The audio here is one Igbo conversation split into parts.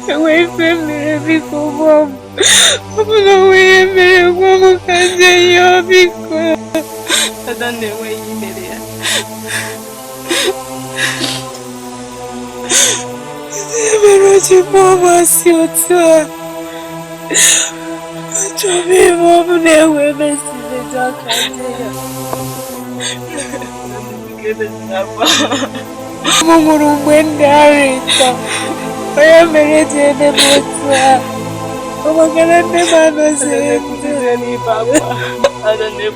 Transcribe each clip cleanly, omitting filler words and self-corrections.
Away from me, because mom. Away from me, mom can't say you because I don't know where you did it. I'm mama, your turn. To me, mom, there were messages in the dark. Mama, when there is I am ready to the boat. Oh, my God, I never say any papa. I don't know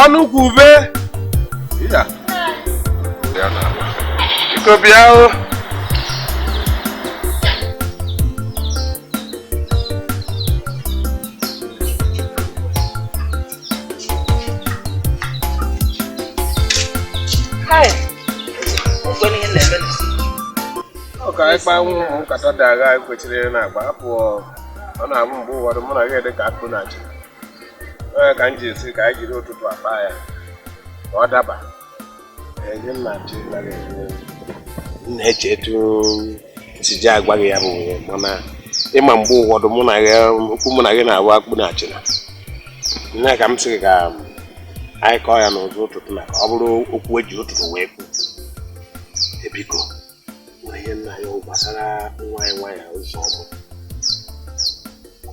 Anu kube, iya, ya na, iko biao. Hai, uko ni nene. Oka ekpa wu kata daga kwechire na agba apu. Ona abu mbu wadu muna ga de ka akpu na ji. Ka nji si ka jiri otutu apa ya. Ọ daba. Eje na ji na ga na chetu si ja agba ya bụ mana ịma mgbe ụwọdụ mụ na ya okwu mụ na gị na-awa akpụ na achịna. Nne ka m sị ka anyị kọọ ya n'ụzọ ụtụtụ na ka ọ bụrụ okwu eji ụtụtụ wee kwu. Ebiko na ihe nna ya gbasara nwa ya nwanyị ụzọ ọmụ.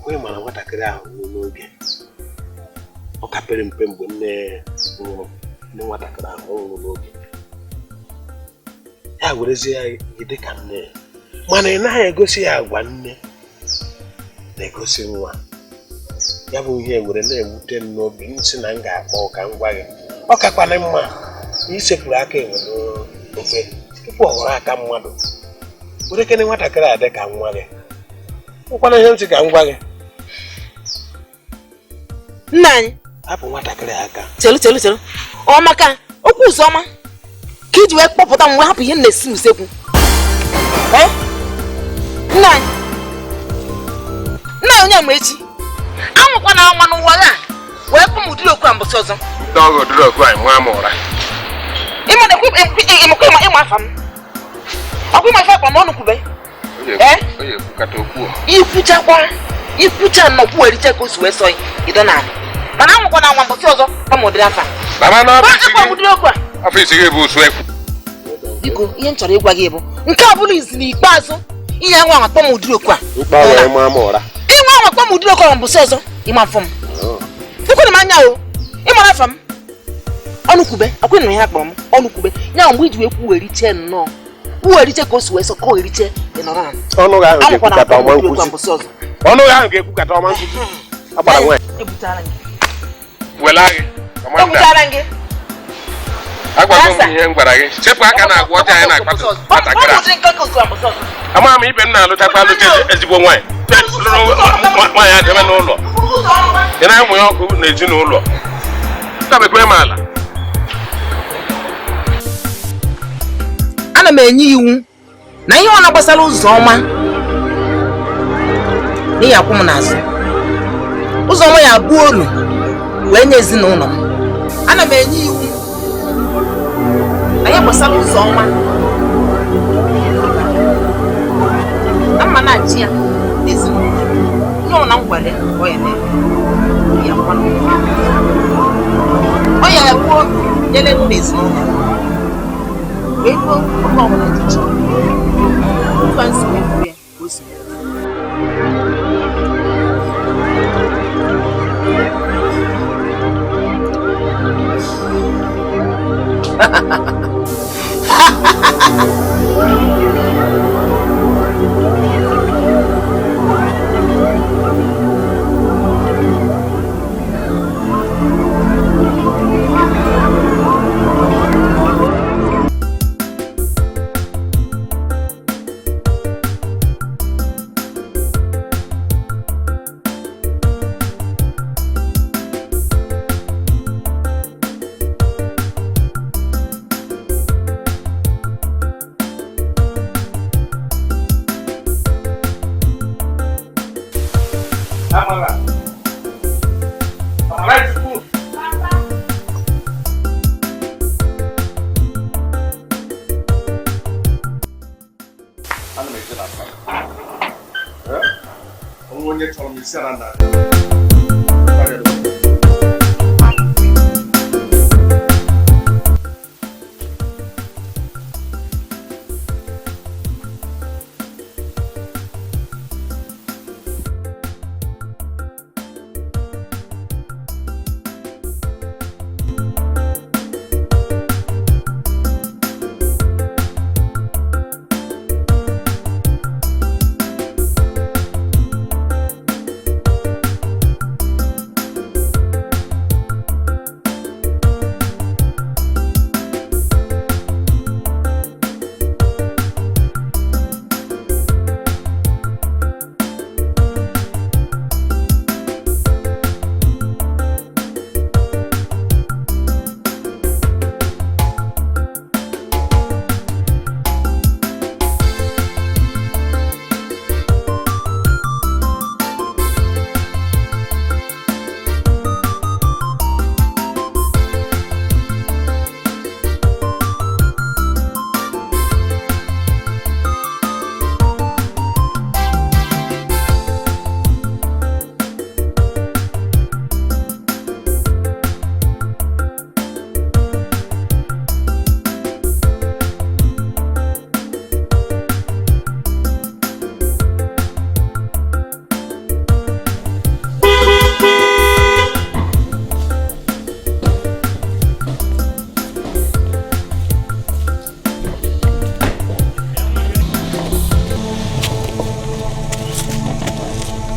Onye mara nwatakịrị ahụ n'oge ọ kapere mpe mgbe nne nwụrụ nne nwatakịrị ahụ ọ nwụrụ n'oge ya werezie ya dị ka nne mana ị naghị egosi ya agwa nne na-egosi nwa ya bụ ihe were na-ewute m n'obi m sị na m ga-akpọ ka m gwa gị ọ kakwana mma na isekpuru aka enwe n'ofe tupu ọ ghọrọ aka mmadụ were kene nwatakịrị a dị ka nwa gị ụkwana ihe ntị ka m gwa gị nna anyị hapụ nwatakịrị aka chelu ọ maka okwu ụzọma ka iji wee kpọpụta m wee hapụ ihe na-esi n'usekwu nna anyị onye ma echi anwụkwa na anwa n'ụwa ya wee kpụ m ụdịrị okwu a mbọsị ọzọ dọgụ ụdịrị okwu anyị nwa m ụra ịma afa m ọkụ ịma ife akpa m ọnụ kwube onye ekwukata okwu ikwucha nnọkwu eriche ka o si wee sọ ịdọ na mana anwụkwa na anwa mbọsị ọzọ ka m ụdịrị afa afọ isi gị bụ usu ekwu biko ihe m chọrọ ịgwa gị bụ nke a bụrụ izi n'ikpeazụ ihe nwa anwakpọ m ụdịrị okwu a inwe anwakpọ m ụdịrị okwu a mbọsị ọzọ ịma mfọ m ekwere m anya o ịmara afa m ọnụkwube akwụghị na ihe akpọrọ m ọnụkwube ya mgbe iji wee kwugheriche nnọọ kwugheriche ka o si wee sọ kọgheriche ị nọrọ na ọnụ ahụ ga-ekwukata ọma nkwụzi ọnụ ahụ ga-ekwukata ọma nkwụzi agbara nwa ebutara gị wela gị agwago m ihe m gwara gị chepụ aka na agwa ọcha anyị na-akpata nwatakịrị ama m ibe m na-alụtakwa alụta ezigbo nwaanyị nwaanyị adịbe n'ụlọ ị na-amụ ya ọkụ n'ezinụlọ ntabekwe m ala ana m enye iwu na ihe ọ na-agbasara ụzọ ọma n'ihi akwụ m n'azụ. Ụzọ ọma ya abụọ olu wee nye ezinụlọ m. Ana m enye iwu na ihe gbasara ụzọ ọma na mma na-achị ya n'ezinụlọ. Ihe ọ na ngwale ọ ya na ya kwanụ. Ọ ya abụọ nyere m n'ezinụlọ. Wee kwuo ọkọ ọbụla dị iche. Ụka nsogbu ekwu ya ka o si.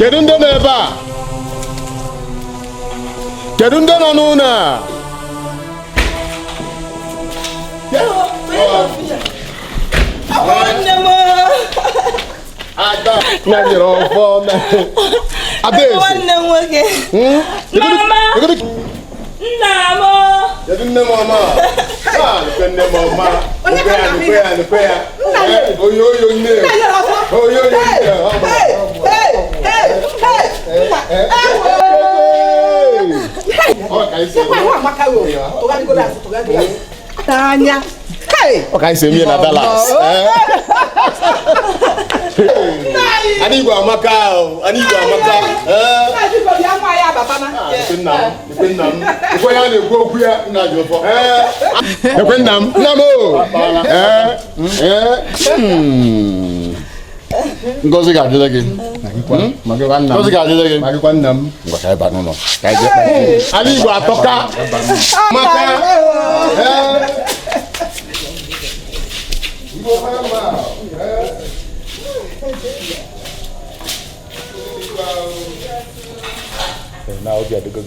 Kedu ndị nọ ebe a? Kedu ndị nọ n'ụlọ a? Ada na nyere ọfọ na Adaeze. Nwanne m nwoke. Mama. Nna m. Kedu nne m ọma? Ah, nne m ọma. Nkwe ya. Oyo nne. Oyo nne. Tanya. Okay, say me na Dallas. Ani gwa amaka. Dipennam. Ko ya na egwu okwu ya na jofo. Dipennam. Namo. Ngozi ga-adịle gị. Ngozi ga-adịle gị. Magikwa nna m. Ngwa ebe n'ụlọ. Ka ije. Ani Igbo atọka. Maka. Now I'll get the good.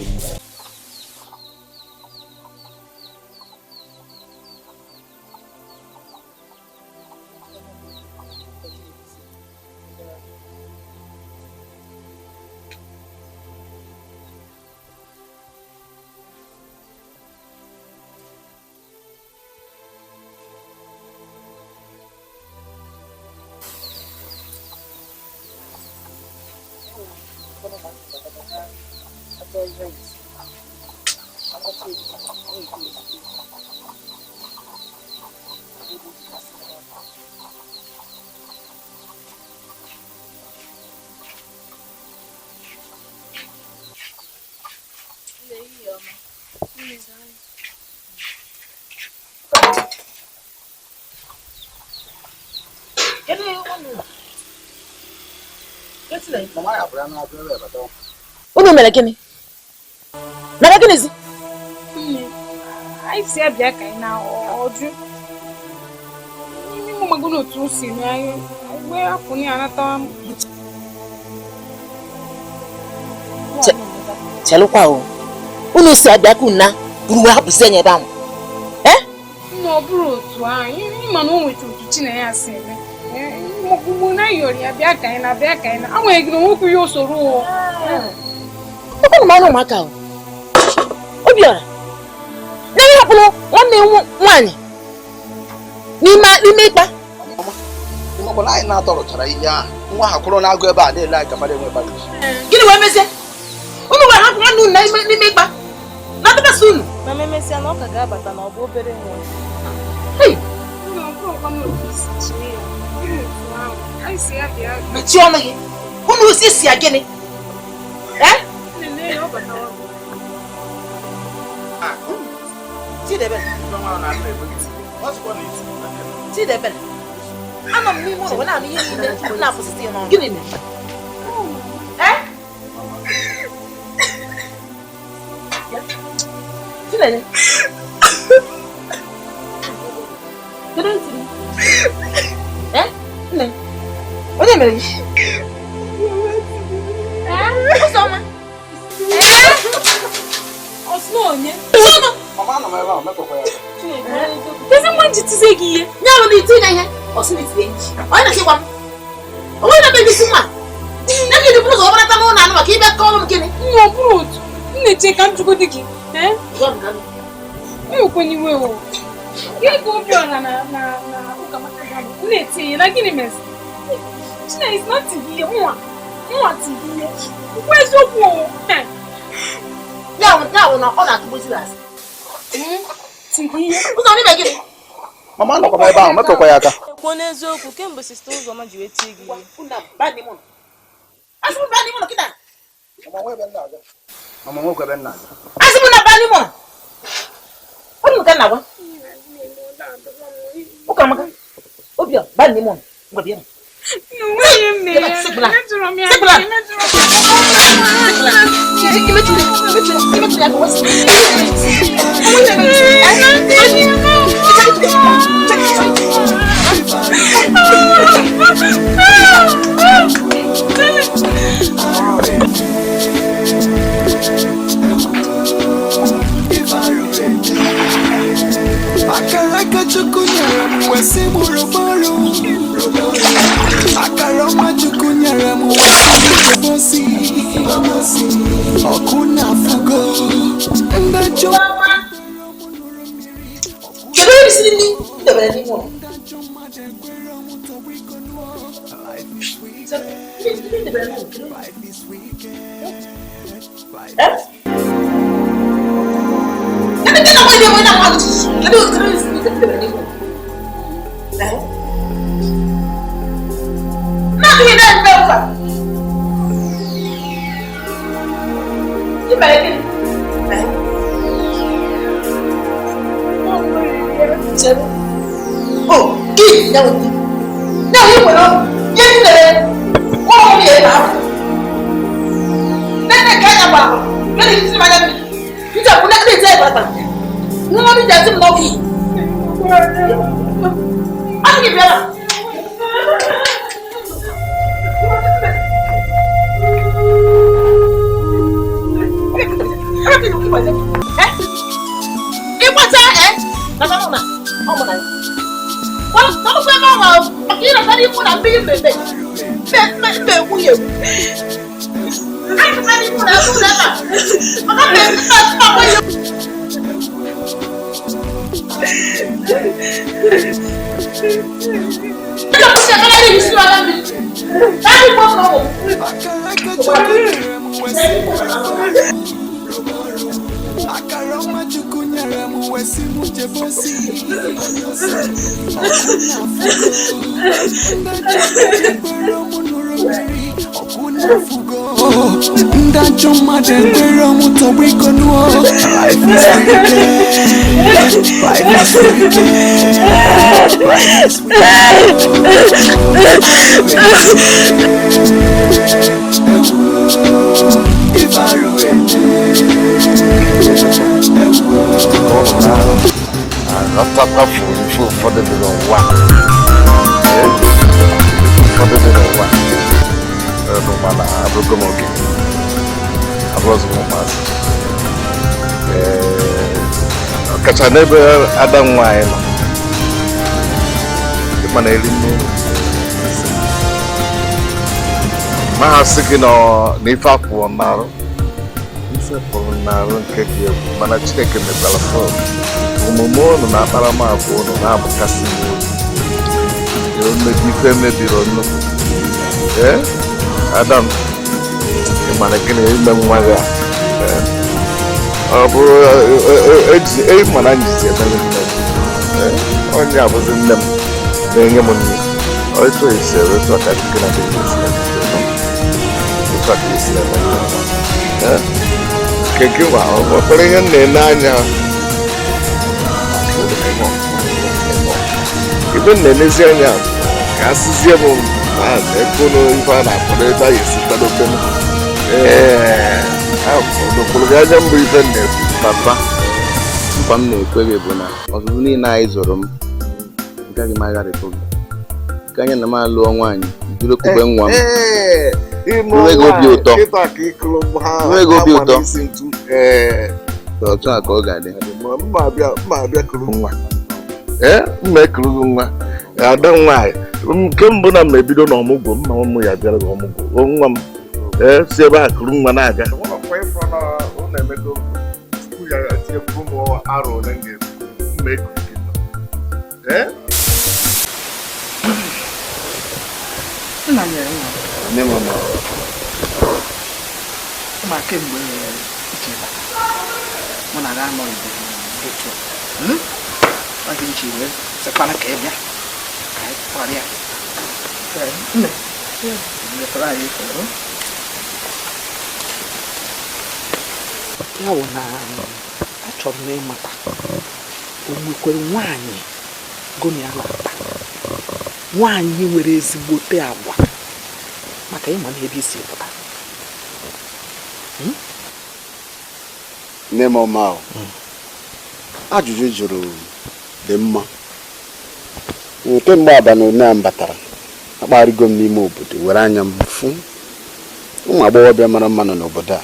Unu mere gịnị? Mere gịnị zi? Anyị si abịa ka anyị na ọjụ. N'ime ụmụ magolo otu o si na anyị mgbe afọ ni anata m. Chelụkwa o. Unu si abịa ka unu na buru hapụsị enye ebe ahụ. Nna ọ bụrụ otu anyị, ịma na o nweta otu Chineke ya si eme. Mgbe na yori abịa ka anyị na-abịa ka anyị na amaghị na nwoke ya usoro o. Ọkụ na mmanụ ụmụaka o. Obiora. Na ihe hapụrụ nwanne nwaanyị n'ime ịkpa. Ọbụla anyị na-atọrọchara ihe ahụ, nwa ha kwụrụ na-agụ ebe a na-ele anyị ka mmadụ enwe ebe. Gịnị wee mezie? Unu were hapụ nwanne unu n'ime ịkpa. Na ndebesi unu. Ma memesịa na ọ ka ga-abata na ọ bụ obere nwa. Mechie ọnụ gị. Unu si ya gịnị? Chidebe. Anọ m n'ime ụlọ na-anụ ihe niile na-apụsịtị ya n'ọnụ. Gịnị mere? Chineke. Kedu ntị? Nne. Onye mere gị? Ọsọma. Ọsọ onye? Mama nọ m ebe ahụ mepụkwa ya. Kezi nwa nji tizie gị ihe? Nye ahụ na itinye ihe. Ọsọ na itinye nji. Onye na-achịkwa m. Onye na-ebe isi nwa. Na gị dịbụrụ ụzọ ọbụlata n'ụlọ anụ maka ịbịa kọọrọ m gịnị? Nwa ọ bụrụ otu. M na-eche ka m jụgodi gị. Ekwenyiwe o. Gịnị ka Obiora na ụka maka gị m na-etinye na gịnị mezi? Chineke is not ihe nwa tigi ihe. Ukwu eziokwu o. Ya bụ na ọ na-atụgbozi asị. Tigi ihe. Ụzọ n'ime gịnị? Mama nọkwa m ebe ahụ mepụkwa ya aka. Ekwuo n'eziokwu kemgbe sista Ụzọma ji wee tie gị ihe. Asị m ba n'ime ụlọ kịta. Mama nwe ebe nna aga. Mama nwe ebe nna aga. Asị m na ba n'ime ụlọ. Ọ dị m ka nna gwa. Ụka maka. Obiora ba n'ime ụlọ. Ngwa bịa. N'onweghị m mere ya. Metụrụ m ya. Akaraka chukunyara mwese muroboro Akarama chukunyara mwese bosi Okuna fugo Ndajo Kedu isi ni ndebere ni mo? Oh, give now. Now you will get there. Oh, yeah. Then I can't about. Let it see my name. You don't put that there, Papa. No one doesn't know me. I'm give you. It was that, Natana. Oh, my. Well, don't say no. I can't tell you what I'm being baby. I'm not ready for that. I'm not ready for that. Akarama chukunyara muwesi mujebosi okuna fugo ndajo madembero mutobiko nuo life is for the little one. For the little one. No man, I broke him again. I was a woman. Catch a neighbor, Adam Wine. The man, I didn't know. My house sitting on Nifa for now. For now, get you manage taking the telephone. Umumono na parama akono na bukasi yo mebi feme birono Adam imana kene ime mwaga abu mana njize bele onye abuzi nnem nenye munni oito ise wetu akadikina bele wetu akadikina bele kekiwa wakore nne nanya even the Nigerian Actors, Econo, Ivana, Poleta, is the Polygam even Papa. Family, Quebona, was really nice or can you marry a phone? Can you man long one? You look at one. We go beautiful. We go beautiful. So, I go garden. Mamma, make room. I don't lie. Kimbuna may be done on Mugo, Mamu Yaga, Mugo. See about Rumanaga. I want to pray from Onemego. We are at your Pumo arrow and make it. Never know. My Kimbo, when I am on the I think she will. It's a panacabia. I for you. No, I told me, Mata. When we could one, go near one you will raise the agua. Macayman, heavy silver. Nemo Mao. Ajụjụ dị mma nke mgbe abalị na mbatara akparịgo m n'ime obodo were anya m fụ ụmụ agbọghọbịa mara mma nọ n'obodo a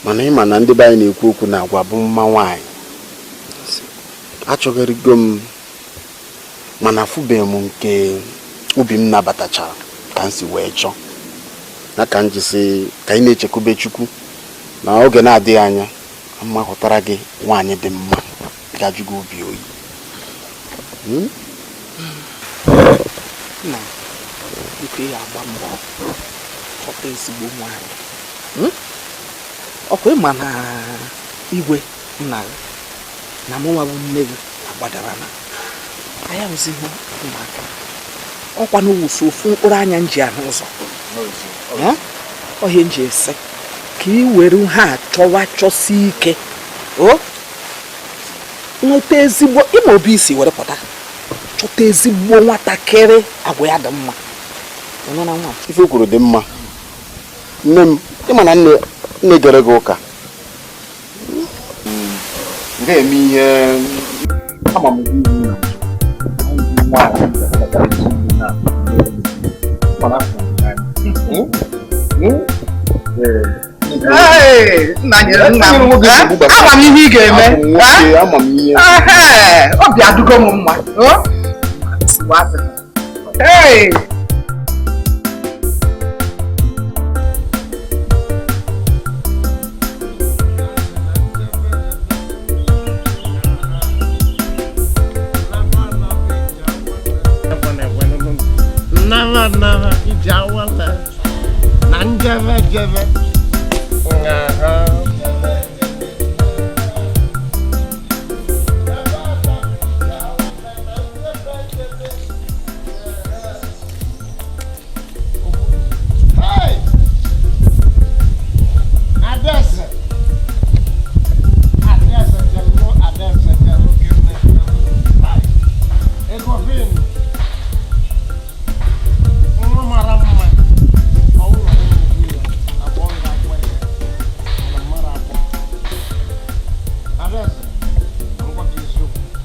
mana ịma na ndị be anyị na-ekwu okwu na agwa bụ mma nwaanyị achọgarigo m mana afụbeghị m nke obi m nabatachara ka m si wee chọọ na ka m jisi ka ị na-echekwube Chukwu na oge na-adịghị anya amma hụtara gị nwaanyị dị mma ga-ajụgo obi oyi na biko ya agba mbọ chọta ezigbo nwaanyị ọkwa ịma na igwe nna gị na mụnwa bụ nne gị agbadara na anya ozighị ụmụaka ọkwa n'owusu ofu mkpụrụ anya nji ahụ ụzọ ọhịa nji ese ka ị were ha chọsi ike nweta ezigbo ịma obi isi were pụta chọta ezigbo nwatakịrị agwa ya dị mma ife kwuru dị mma nne m ịma na nne gere gị ụka ga-eme ihe ama m amamihe ị ga-eme obi adụgo m mma Jeve.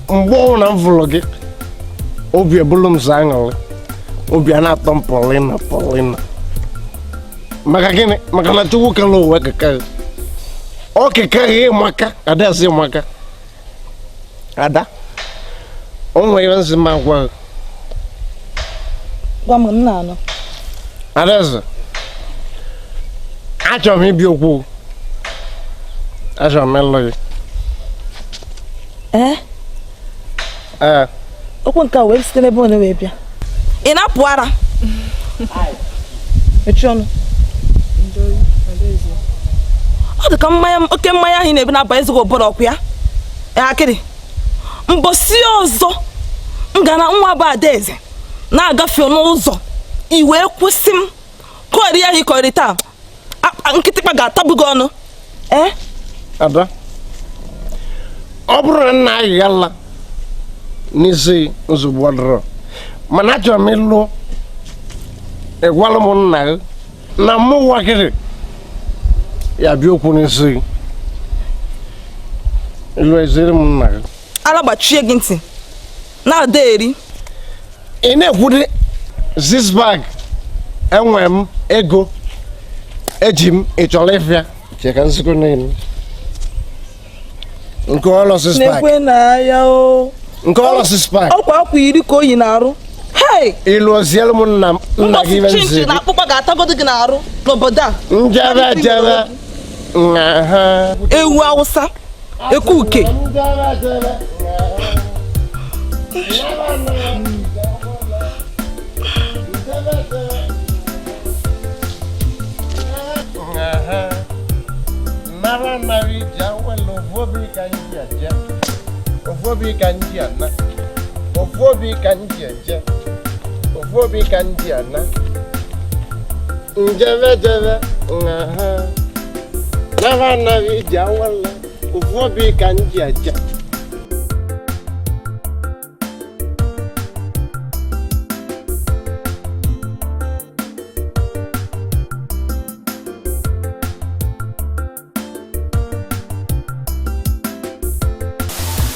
Mgbe na mvụlụ gị obi ebulu m za aṅụrị obi a na-atọ m Paulina maka gịnị maka na Chukwu kere ụwa keke ọ keke maka Adaeze maka Ada o nwere nzi m agwa m nna anọ Adaeze achọrọ m ibi okwu achọrọ m ịlụ gị okwu nke a wee site n'ebe onye wee bịa ị na-apụ ara echi ọnụ ọ dị ka oke mmanya ahụ na-ebi na-aba ezigbo obodo ọkụ ya akịrị mbosi ọzọ m ga na nwa bụ Adaeze na-agafe n'ụzọ i wee kwụsị m kọrị ya ịkọrị taa nkịtịkpa ga-atabu gị ọnụ Ada ọ bụrụ na nna anyị gala n'isi nsogbu ọdụrụ mana achọrọ m ịlụ ịgwala m nna gị na mụ wakịrị ya bịa okwu n'isi ịlụ eziri m nna gị ara gbachie gị ntị na-ada eri ị na-ekwudi zisbag enwere m ego eji m ịchọrọ ịfịa cheka nzikọ niile nke ọlọ zisbag na-ekwe na ya o nke ọlọ zisbag ọkwa akwa iri ka oyi na-arụ ịlụ ozielu m nna gị ibe nzi na akpụkpọ ga-atagodo gị n'arụ n'obodo a njebe ewu Awụsa eku uke ofobi ka ndị ana njebe nara anaghị iji awele ofobi ka ndị aja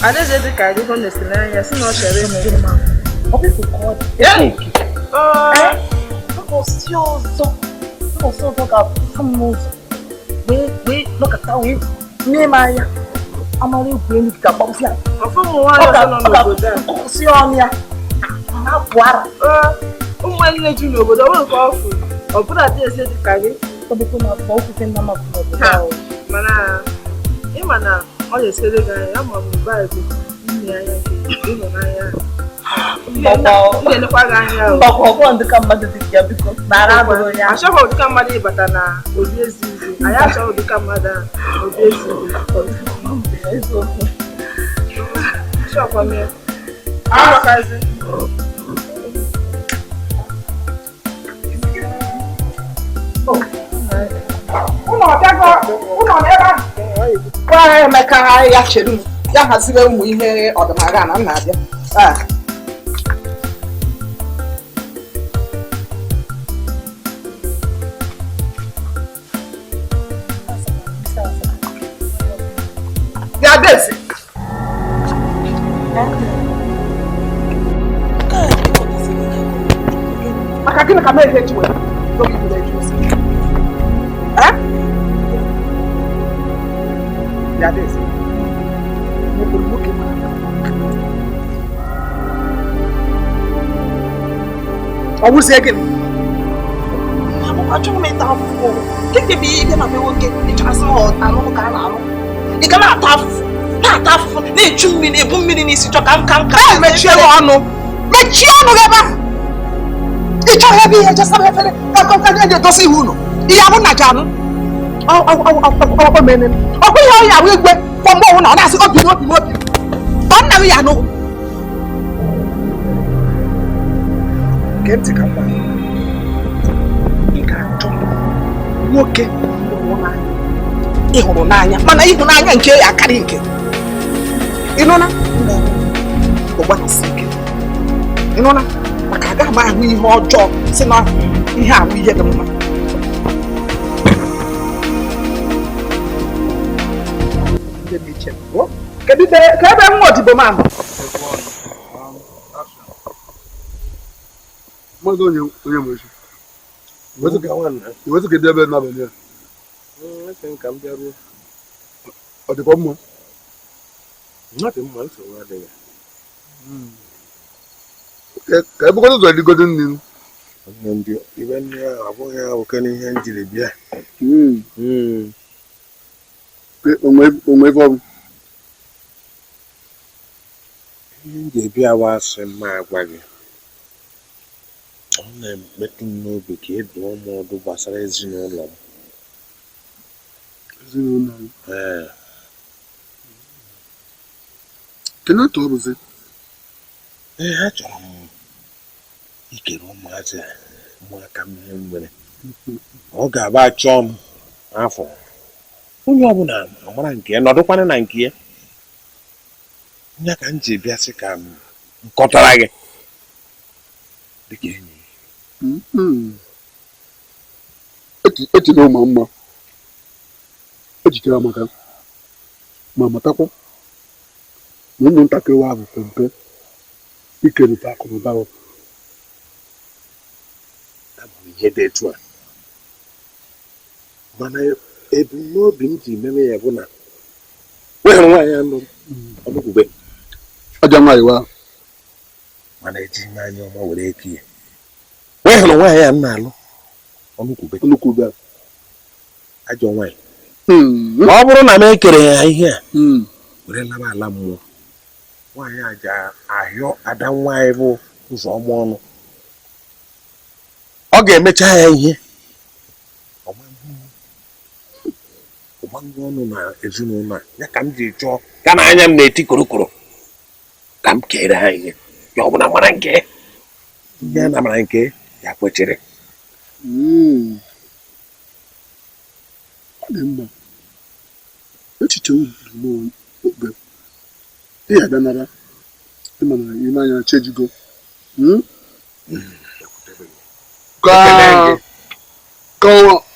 Adaeze dị ka agụgọ na-esiri anya si na ọ chere ịmụ mma. Ụbọchị ọzọ ga-apụta m n'ụzọ wee nọkọta wee mee m anya amara egwu elu ka gbapụsị ya Ọfụ ụmụ nwaanyị nọ n'obodo a. ọkụsị ọnụ ya na-apụ ara Ụmụ nwaanyị na-eju n'obodo ọ bụrụ ka ọ fụ ọ bụrụ Adaeze dị ka gị ọbụkwa na afọ okwute nna m apụ n'obodo ahụ mana ịma na ọ na-esere gị anya ma ọ bụ Baịbụl nne anya gị ịhụnanya na-elekwa gị anya ọgwọ ndị ka mmadụ dị ya biko nara abụrụ ya achọghị ụdịka mmadụ ịbata na obi ezi izi anyị achọghị ụdịka mmadụ obi ezi izi chọkwa m ya amakazi ụlọ n'ebe ahụ gwa Emeka ya chere m ya haziri ụmụ ihe ọdịnala na m na-abịa Adaeze maka gịnị ka m eji wee Adaeze ọ wụzie gịnị achọghị m ịta afụfụ gịnị bụ ihe na be nwoke ịchọrọsị m anụ ka a na-alụ ị ga na-ata afụfụ na-echu mmiri ebu mmiri n'isi chọ ka m mechie ọnụ ebe ahụ ị chọrọ ebe ihe jesaba efere ka ndị eji edozi ihe unu Iya mo na janu. O menen. O ko ya ya we gbe fo mo na na si obi. Don na we ya no. Get ka pa. Ika to. Nwoke ịhụrụ n'anya mana ịhụnanya nke ya akarị nke ịnụ na ọgbakọsi ike ịnụ na maka aga m ahụ ihe ọjọọ si na ihe ahụ ihe dị mma kedu ebe nwa odibo m ahụ mmadụ onye nwezi iwezu kedu ebe n'abalị a ọ dịkwa mma ka ebugodo ụzọ dịgodo nri ibe ndị abụghị oke n'ihe njiri bịa onwe ebe ọbụ ihe nji bịa bụ asị mma agwa gị ọ na-emetụ m n'obi ka ị dụọ m ọdụ gbasara ezinụlọ m kedu otu ọ bụzi ha chọrọ m ikere ụmụaka m ihe nwere ọ ga-aba chọọ m afọ onye ọbụla amara nke ya nọdụkwana na nke ya nya ka m ji bịa sị ka m nkọtara gị dịka enyi echela ụmụ mma ejikere amaka ma matakwa na ụmụntakịrị ahụ bụ mpe ikerịta akụnụba abụ ihe dị etu a mana ebumnobi m ji meme ya bụ na wehụrụ nwaanyị anụ ọnụkwube aja nwaanyị wa mana ejighị m anya ọma were eke ya wehụrụ nwaanyị ya nna alụ ọnụkwube ajọ nwaanyị ma ọ bụrụ na m ekere ya ihe a were laba ala mmụọ nwaanyị a ji ahịọ ada nwaanyị bụ ụzọ ọma ọnụ ọ ga-emecha ya ihe ọgbangwa ọnụ na ezinụlọ a ya ka m ji chọọ ka na anya m na-eti korokoro ka m kere ha ihe ya ọ bụla mara nke ihe a na mara nke ya kwechiri ọ dị mma echiche obe ihe adanara ịma na ime anya chejigo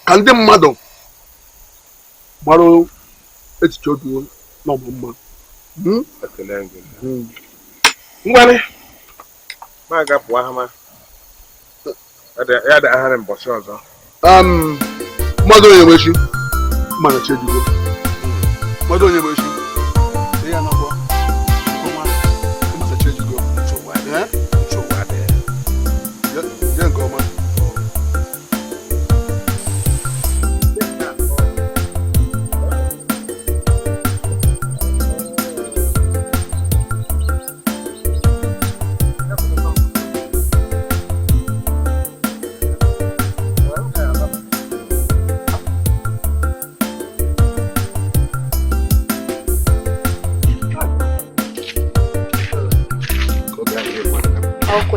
ka ndị mmadụ gbara echiche obi n'ọmụ mma ngwanị ma agapụ ahụma ya dị ahịrị mbọchị ọzọ mmadụ onye nwechi mana chejigo mmadụ onye nwechi ihe anakwa mana chejigo je nke ọma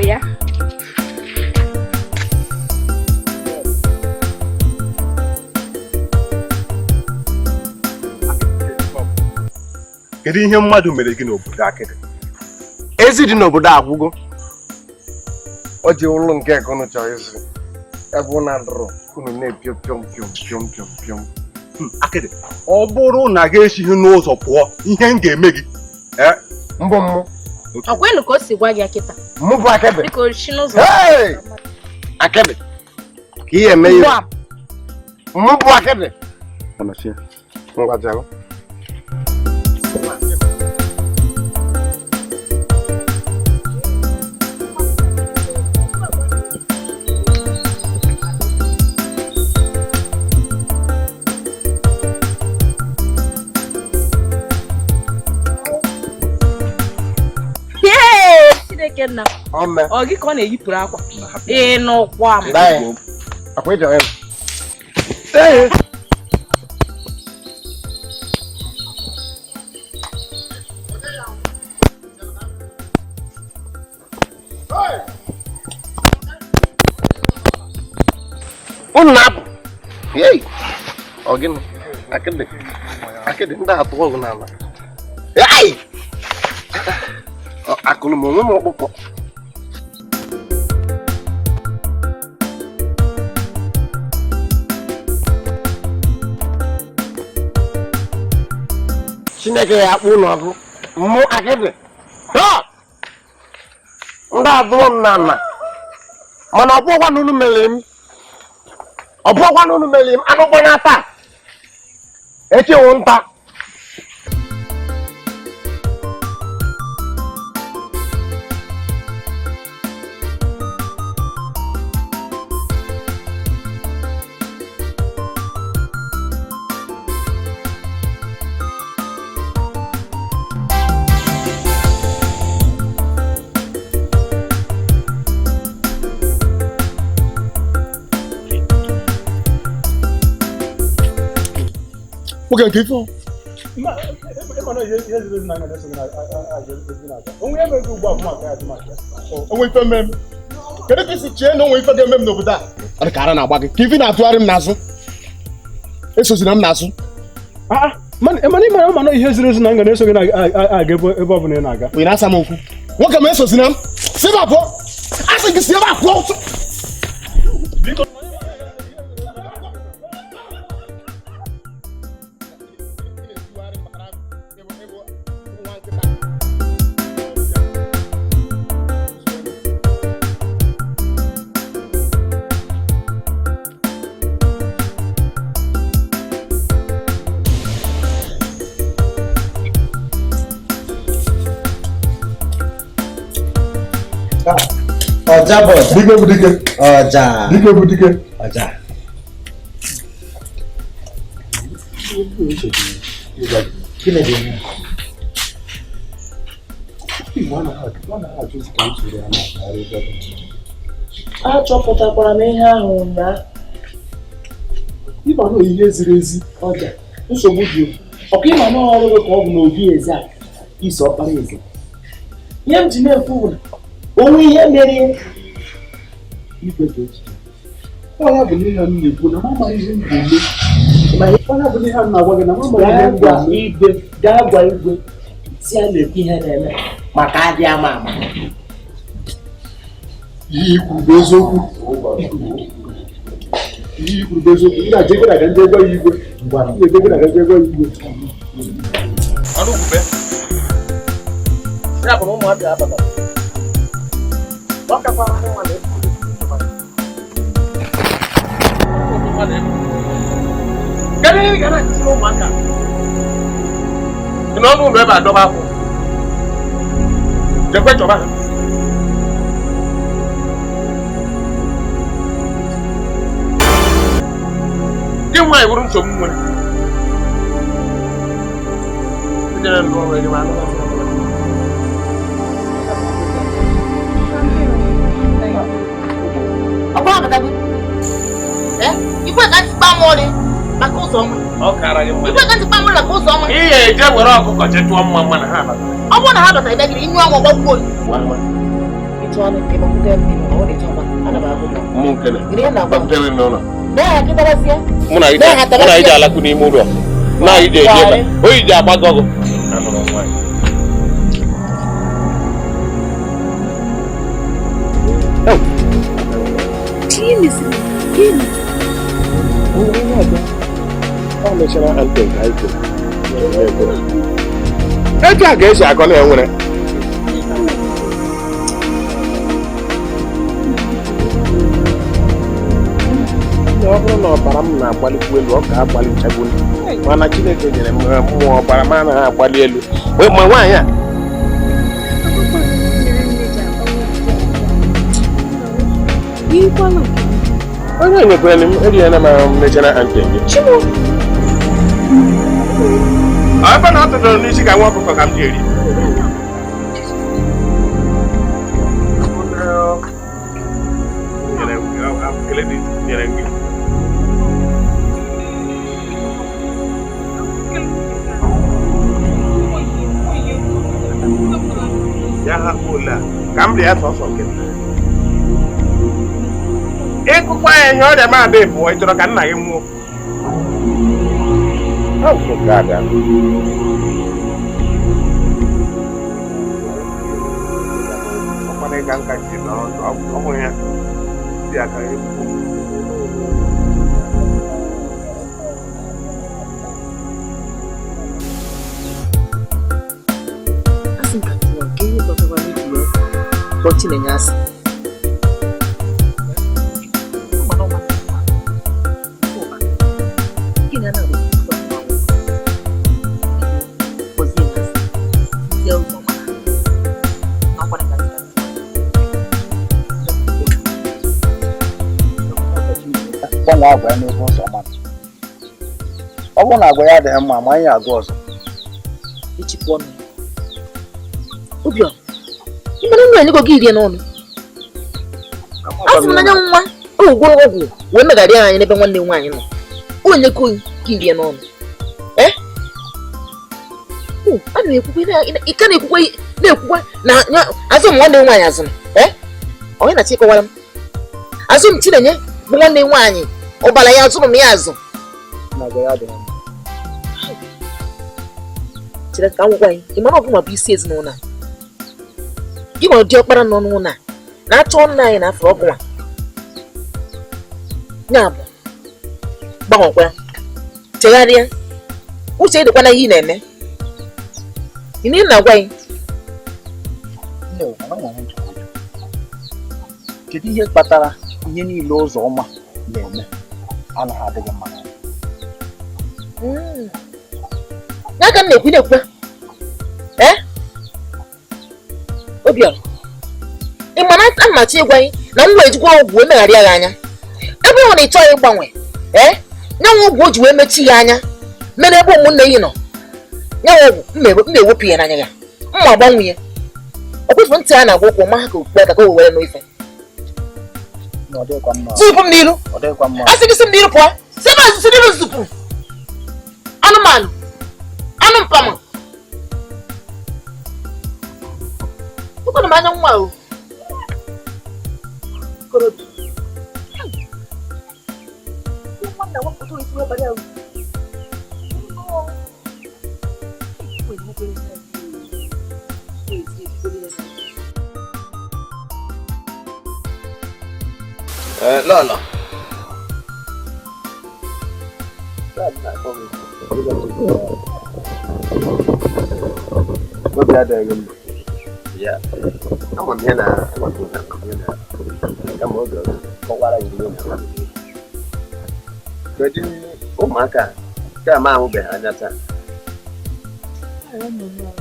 ya kedu ihe mmadụ mere gị n'obodo akịrị ezi dị n'obodo agwụgo o ji ụlọ nke unu chọrọ isi ebe na ndụrụ unu na-epio piom akịrị ọ bụrụ na gị esighị n'ụzọ pụọ ihe m ga-eme gị mbụ mmụ ọkwenu ka o si gwa gị akịta mụ bụ akịrị biko si n'ụzọ akịrị ka ihe eme ihe mụ bụ akịrị ngwajalụ ọ gị ka ọ na-eyipụrụ akwa n'ụkwa m akwa ije Hey. Unap. Yey. Ogin. Akede nda atu ogun na na. Hey. Akulu mo popo. Chineke ya akpụ n'ọdụ mụ akịdị ndị abụọ m na nna mana ọbụkwa n'unu mere m akụkọ na taa echewo nta Oge nke ifo. Onwe ife mmemme. Kedu ka isi chee na onwe ife ga-eme m n'obodo a? Ọ dị ka ara na-agba gị. Ka ife na-atụgharị m n'azụ. Esozina m n'azụ. Mana ihe ziri ezi na nga na-eso gị na-aga ebe ọ bụla ị na-aga. Onye na-asa m okwu. Nwoke m esozina m. Si m abụọ. Asị gị si ebe a pụọ. Ọjà bọ̀ ọjà. Dike bụ dike. Ọjà. Dike bụ dike. Ọjà. Gịnị dị ya? Achọpụtakwara m ihe ahụ ụnyaahụ. Ịma na ihe ziri ezi. Ọjà. Nsogbu dị ọkụ ịma na ọrụ gị ka ọ bụ n'obi eze a iso ọkpara eze. Ihe m ji na-ekwu bụ na onwe ihe mere Ife ka echiche. Ọ bụ n'ihe m na-ekwu na mama ihe m ga-eme. Ọ bụ n'ihe m na-agwa gị na mama ihe m ga-eme. gaa gwa igwe si a na-ekwu ihe na-eme maka adị ama ama. Ihe ikwu bụ eziokwu. Ihe ikwu bụ eziokwu. Ị na-eje gị na ndị ego ya igwe. Ị na-eje gị na ndị ego ya igwe. Ọrụ ugbe. Ya bụ na ụmụaka abata. Ọkakwara nwa na-ekwu. Kedu ihe ga na-akụziri ụmụaka? Ị n'ọnụ ụlọ ebe a dọba akwụ. Jekwe chọba ha. Gị nwaanyị bụrụ nsogbu nwere. Ejere ndụ ọrụ ejebe anụ. Ikwe ka ntị kpam ọrị maka ụzọ ọma. Ọ kara gị mma. Ikwe ka ntị kpam ọrị maka ụzọ ọma. Ihe eje were ọkụkọ chetụọ mma na ha abata. Ọ bụrụ na ha batara ebe gị inyu ọnwụ ọgbagbuo oyi. Ịtụ ọnụ nke m kwudo ebe ọ dị ọma. Ana m agụ. Mụ nkele. Gịnị na-agwa m? Baptere n'ụlọ. Bịa kịtarasịa. Mụ na ije alakụ n'ime ụlọ. Na ije eje ebe. Oyi ji agbago ọgụ. Anụrụ nwaanyị. Ọ mechara ante nke anyị kwuru. Etu a ga-esi akọ na enwere. Ọ bụrụ na ọbara m na-agbalikwu elu, ọ ga-agbalichagbu. Mana Chineke nyere m mmụọ ọbara m anaghị agbali elu. Ma nwaanyị a onye nyekwere m eriela m mechara ante gị. Ebe na ọ tụtụrụ n'isi ka nwa ọkụkọ ka m ji eri. dị ya sọsọ gị. Ịkụkwa ya ihe ọ dị ma ada ịbụọ ị chọrọ ka nna gị nwụọ. Ọkwana ịga nka ji n'ọdụ ọgwụ ya dị aka ebubo. Asị ka tụọ nke ihe gbakọrọ n'ihi ya ka ọ Chinenye asị. Gbanwe agwa ya n'ebe ụzọ mmadụ. Ọ bụrụ na agwa ya adịghị mma ma anyị agwa ọzọ. Echipụ ọnụ. Obiọra, ị mere nwa enyego gị iri n'ọnụ. Asị m n'anya nwa ụgwọ ọgwụ wee megharịa anyị n'ebe nwanne nwaanyị nọ. Onye ko gị iri n'ọnụ. A na-ekwukwe ike na-ekwukwa na azụ m nwanne nwaanyị azụ m. Onye na-achị ịkọwara m. Azụ m Chinenye bụ nwanne nwaanyị ụbala ya azụrụ m ya azụ. Chere ka ngwa anyị ị mara ọbụma bụ isi ezinụlọ a. Gị ma ụdị ọkpara nọ n'ụlọ a na-achọ nna anyị n'afọ ọbụla. Ya bụ gbanwekwa chegharịa uche ịdịkwa na ihe ị na-eme. Ị na-agwa anyị kedu ihe kpatara ihe niile ụzọ ọma na-eme anaghị adịghị mma? Ya ka m na-ekwu Obiọra, ị ma na mmachi ịgwa anyị na nwa ejikwa ọgwụ wee megharịa ya anya ebe ọ na ị chọghị ịgbanwe nyanwa ọgwụ o ji wee mechi ya anya mere ebe ụmụnne yi nọ. Nyanwa ọgwụ m na-ewepụ ya n'anya ya mma agbanwe ya ọ kwefuru ntị a na-agwa ụkwụ ma ha ka okpukpe aka ka o were n'ife. Zupụ m n'iru. Asị gị sị m n'iru pụọ. Si ebe azụ si n'iru zupụ. Anụmanụ. Anụ mpama. Ụkwanụ m anya nwa o. Korotu. Nwanna wapụta isi webara ya. Lolo. What are they? Yeah. I'm on here now. I'm on here. Come on, girl. What are you doing? But oh my God. Come on, behind that time. I don't know.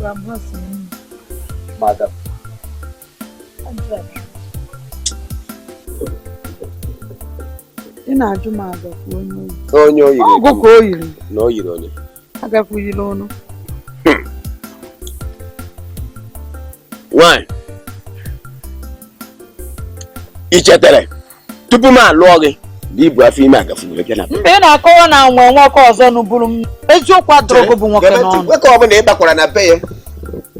I'm hustling. Mother. I'm trying. Ị na-ajụ m agakwu onye oyi. Ọgụ ka o yiri. Na o yiri onye. Agakwughị n'ọnụ. Why? I chetara tupu m alụọ gị na ibu afọ ime agafuru gị na. Mgbe ị na-akọwa na nwe nwoke ọzọ nụbụrụ m eziokwu adọrọgo bụ nwoke n'ọnụ. Nwoke ọbụla ị gbakwara na be ya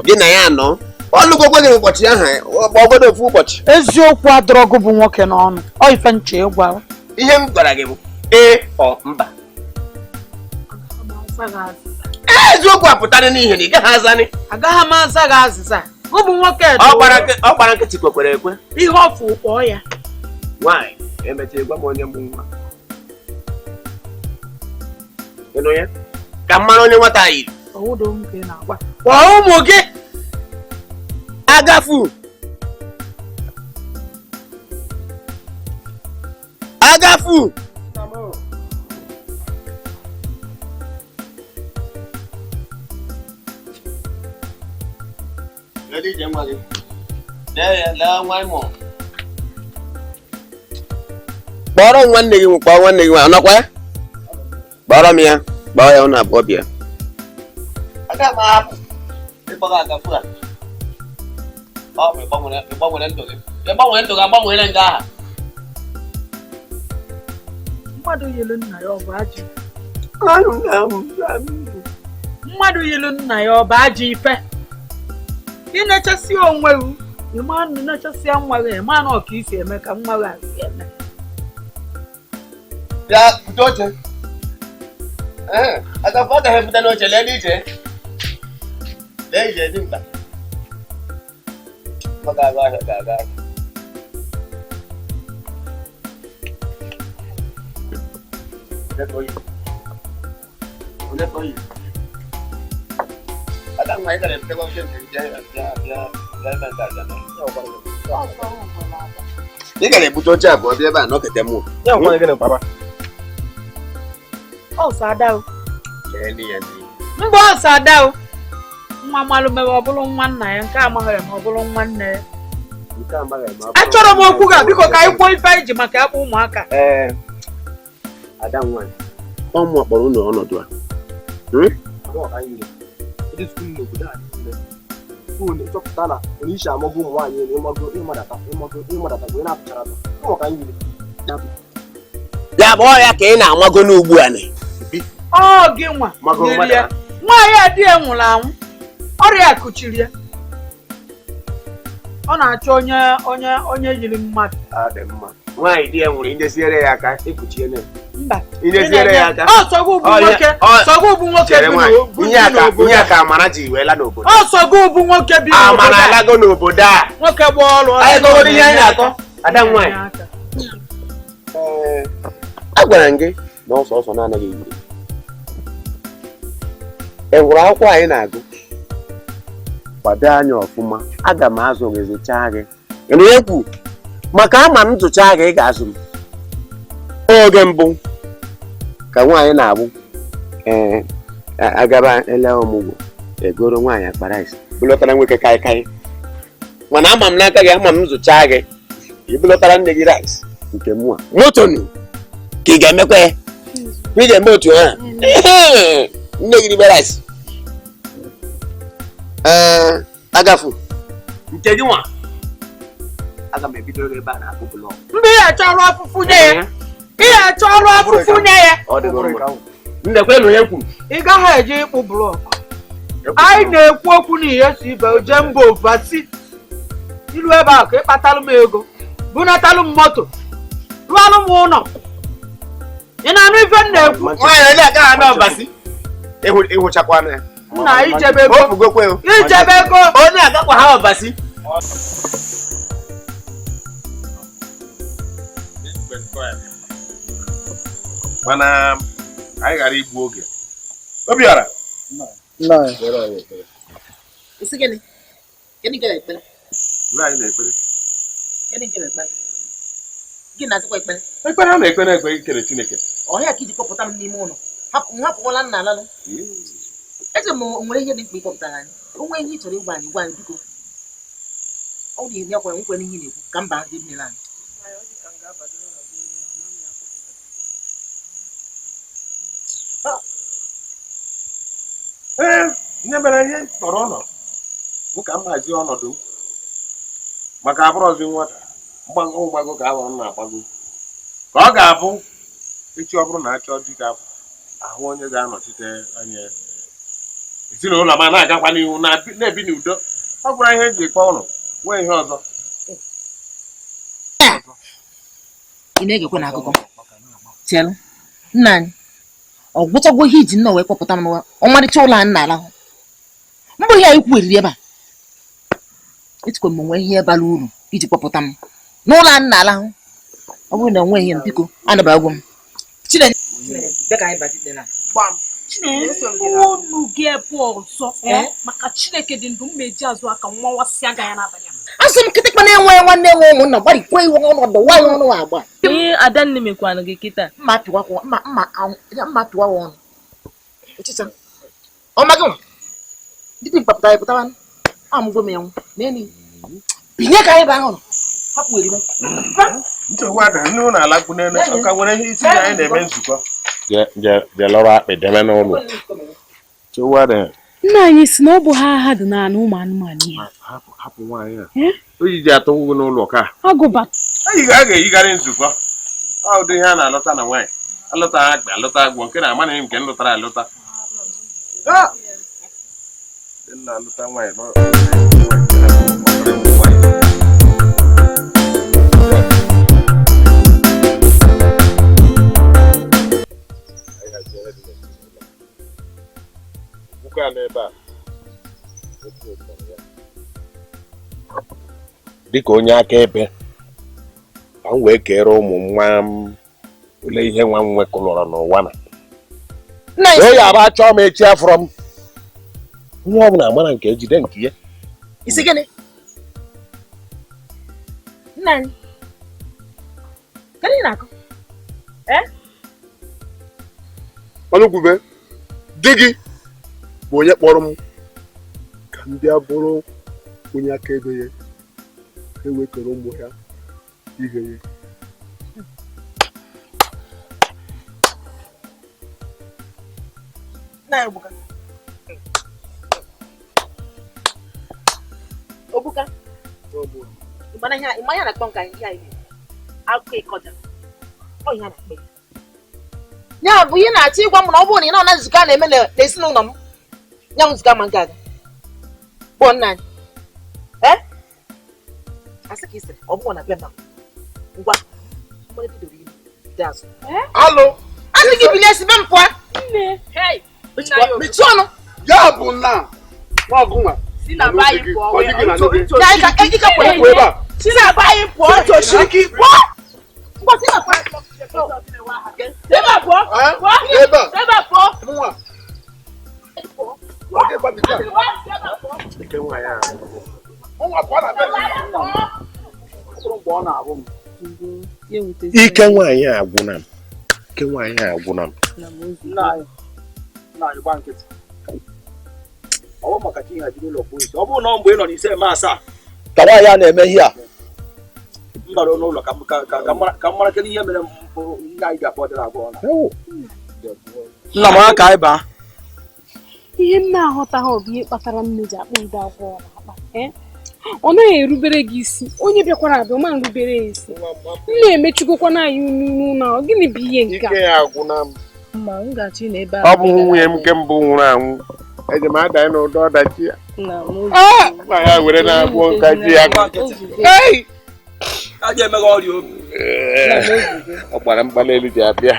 gị na ya anọ ọlụgokwe gị ụbọchị ahụ ọgọdọ ofu ụbọchị. Eziokwu adọrọgo bụ nwoke n'ọnụ. Ọ ife nche ịgwa. Ihe m gwara gị bụ ọ mba. Eziokwu apụtara n'ihe na ị gaghị azanị. Agaghị m aza gị azịza. Ọ bụ nwoke ọ gbara nkịtị kwekwere ekwe. Ihe ọfụ kpọọ ya. Nwaanyị emechara gwa m onye mgbu nwa. Ịnụ ya? Ka mmanụ onye nwata yiri. Ọwụdo m ka ị na-agwa. Kpọọ ụmụ gị. Agafu. Agafu. Ready, Jamali. There, la one more. Kpọrọ nwanne gị kpọọ nwanne gị anọkwa ya? Kpọrọ m ya, kpọọ ya na abụọ bịa. Aga m apụ. Ịkpọga Agafu a. Ọ bụ ịgbanwere ndụ gị. Ịgbanwere ndụ gị agbanwere nga aha. Mmadụ yelu nna ya ọ bụ ajị. Mmadụ yelu nna ya ọ bụ ajị ife. Ị na-echesi onwe ịma nnu na-echasịa nwa gị ịma na ọka isi eme ka nwa gị asị eme. Ya bute oche. Agafe ọ gaghị ebute n'oche lee n'ije. Lee ije dị mkpa. Ọ ga-aga ahịa ga-aga ahịa. Ada nwa ị gara ebute oche nke ị gara ebute oche abụọ bịa ebe a nọkete mụ. Ọsọ ada o. Mgbe ọsọ ada o. Nwa malụ mere ọ bụrụ nwa nna ya nke amaghị ma ọ bụrụ nwa nne ya. Achọrọ m okwu ga biko ka anyị kwuo ife anyị ji maka akpụ ụmụaka. Ada nwanyị ọ mụ kpọrọ ụlọ ọnọdụ a. Ịchọpụta na onye isi amaghị ụmụ nwaanyị ịmadata bụ na-apụchara ya bụ ọrịa ka ị na-amago n'ugbu a nị. Ọ gị nwa nwaanyị a di ya nwụrụ anwụ ọrịa kụchiri ya. Ọ na-achọ onye yiri mmadụ. Nwaanyị di ya nwụrụ indesiere ya aka ekpuchie na mba indesiere ya aka. Ọ sọgụ bụ nwoke ihe aka Amara ji wee la n'obodo. Ọ sọgụ bụ nwoke bi n'obodo. Amara alago n'obodo a. Nwoke gba ọrụ. Anyị gọwara ihe anyị akọ. Ada nwaanyị. Agwara m gị na ọsọ na-anaghị eyiri. E nwere akwụkwọ anyị na-agụ. Kwado anya ọfụma. Aga m azụ gị zụchaa gị. Ị ekwu maka ama m zụchaa gị ị ga-azụ m. Oge mbụ ka nwaanyị na-abụ agaba ele ọmụgwọ egoro nwaanyị akpara isi bụlọtara nwoke kaikai. Mana ama m n'aka gị ama m zụchaa gị ibụlọtara nne gị rice nke mụ a motonu ka ị ga-emekwa ya ị ga-eme otu ha nne gị ribe rice agafu nke gị nwa aga m ebido ebe a na-akpụ blọk. Mgbe ị achọ ọrụ afụfụ nye ya ihe achọ ọrụ afụfụ nye ya ndekwe nụ ya kwuru ị gaghị eje ịkpụ blọk. Anyị na-ekwu okwu n'ihe si ibe oje mba ofesi ilu ebe a ka ịkpatalụ m ego bunatalụ m moto rụọlụ m ụlọ. Ị na-anụ ife m na-ekwu? Nwaanyị ndị aka ha na ọbasi ịhụchakwana ya nna ijebe ego onye agakwa ha ọbasi. Mana anyị ghara igbu oge. Obiora isi gịnị? Gịnị gara ekpere? Anyị na-ekpere. Gịnị gara ekpere? Gị na-azụkwa ekpere? Ekpere a na-ekpere ekpere ikele Chineke. Ọhịa ka iji kpọpụta m n'ime ụlọ hapụkwala nna alalụ. Eche m nwere ihe dị mkpa ịkpọpụtara anyị. Onwe ihe ị chọrọ ịgwa anyị biko. Ọ dị ihe akwara nkwe n'ihe na-ekwu ka mba ndị nne anyị. Ihe mere ihe tọrọ ọnọ bụ ka m hazie ọnọdụ m maka abụrụzi nwata mgbago ka ahụ m na-agbago ka ọ ga-abụ echi ọ bụrụ na achọ dịka ahụ onye ga-anọchite anya ezinụlọ ma na-agakwa n'ihu na-ebi n'udo. Ọ bụrụ ihe eji ekpe ụlọ nwee ihe ọzọ. Ị na-egekwe n'akụkọ chelụ nna anyị ọ gwụchagwo ihe iji nnọọ wee kpọpụta m n'ụwa ọmarịcha ụlọ anyị na-alahụ. Mbụ ihe anyị kwueriri ebe a etikwa m nwee ihe bara uru iji kpọpụta m n'ụlọ anyị na-alahụ. Ọ bụrụ na onwe ihe m biko anabagwo m. Chineke bịa ka anyị batite na unu ga-ebu ọzọ maka Chineke dị ndụ m eji azụ aka nwa nwasị aga ya n'abalị. asị m kịtịkpa na-enwe nwanne nwe ụmụnna gbarikwa iwe ọnọdụ nwaanyị ọnụ agba. Ihe Adanne mekwanụ gị kịta. Mma pịwa ọnụ. Echicha ọma gị nwa dịdị mkpapụta anyị pụtawa amụgwọ m ya nwa n'elu binye ka anyị ba ahụ hapụ erime Nchekwa ada ndị ụlọ alakwu n'elu ọka nwere ihe isi na anyị na-eme nzukọ je lọrọ akpị deme n'ụlọ. Nchekwa ada Nna anyị si na ọ bụ ha dị n'ala ụmụ anụmanụ ihe. Hapụ nwaanyị a o ji atụ ụgwọ n'ụlọ ka Agụba anyị ga-eyigharị nzukọ. Ọ ụdị ihe a na-alọta na nwaanyị alọta akpị alọta agwọ nke na-amanaghị nke nlụtara alụta na-alụta nwaanyị dịka onye akaebe ka m wee kere ụmụ nwa m ole ihe nwa m nwekọrọ n'ụwa na onye aba achọọ m echi afọrọ m onye ọbụla amara nke ejide nke ya isi gịnị nna anyị kedụ na-akụ Ọnụkwube di gị bụ onye kpọrọ m ka m bịa bụrụ onye akaebe ya ewekọrọ ụmụ ya ihe ya. Obuka ịmanya na-akpọ nka ihe anyị akụkọ ịkọja ọ ihe na-akpọ ya bụ ihe na-achọ ịgwa m na ọ bụrụ na ị nọ na nzukọ a na-eme n'ezinụlọ m nya m nzukọ ma nke aga kpọọ nna anyị asị ka isiri ọ bụrụ na be ma ngwa mgbere bidoro ime dị azụ Alụ asị gị bilie si be m pụọ mechie ọnụ ya bụ na ọgụnwa si na bayi pụọ si na bayi pụọ toshiki pụọ ngwa si na bayi ebe a pụọ ebe a pụọ nwa ike nwaanyị agwụna m ike nwaanyị agwụna m ọ maka ka ihe jiri ụlọ kpụrụ isi ọ bụrụ na mgbe ị nọ n'ise eme asaa ka nwaanyị a na-eme ihe a m bara n'ụlọ ka mara kedu ihe mere mbụ ihe anyị ga-akpọ dịrị abụọ na nna m aka anyị baa ihe m na-aghọtaghị ọ bụ ihe kpatara m ji akpọ ide agwọ n'akpa ọ naghị erubere gị isi onye bịakwara abịa ọ ma nrubere ya isi m na-emechugokwa na anyị n'ụlọ ọ gịnị bụ ihe nke a ọ bụ nwunye m nke mbụ nwụrụ anwụ eji m ada n'ụdọ ọdachi ya ya were na-agbụ nka ji ya ọ gbara mkpali elu ji abịa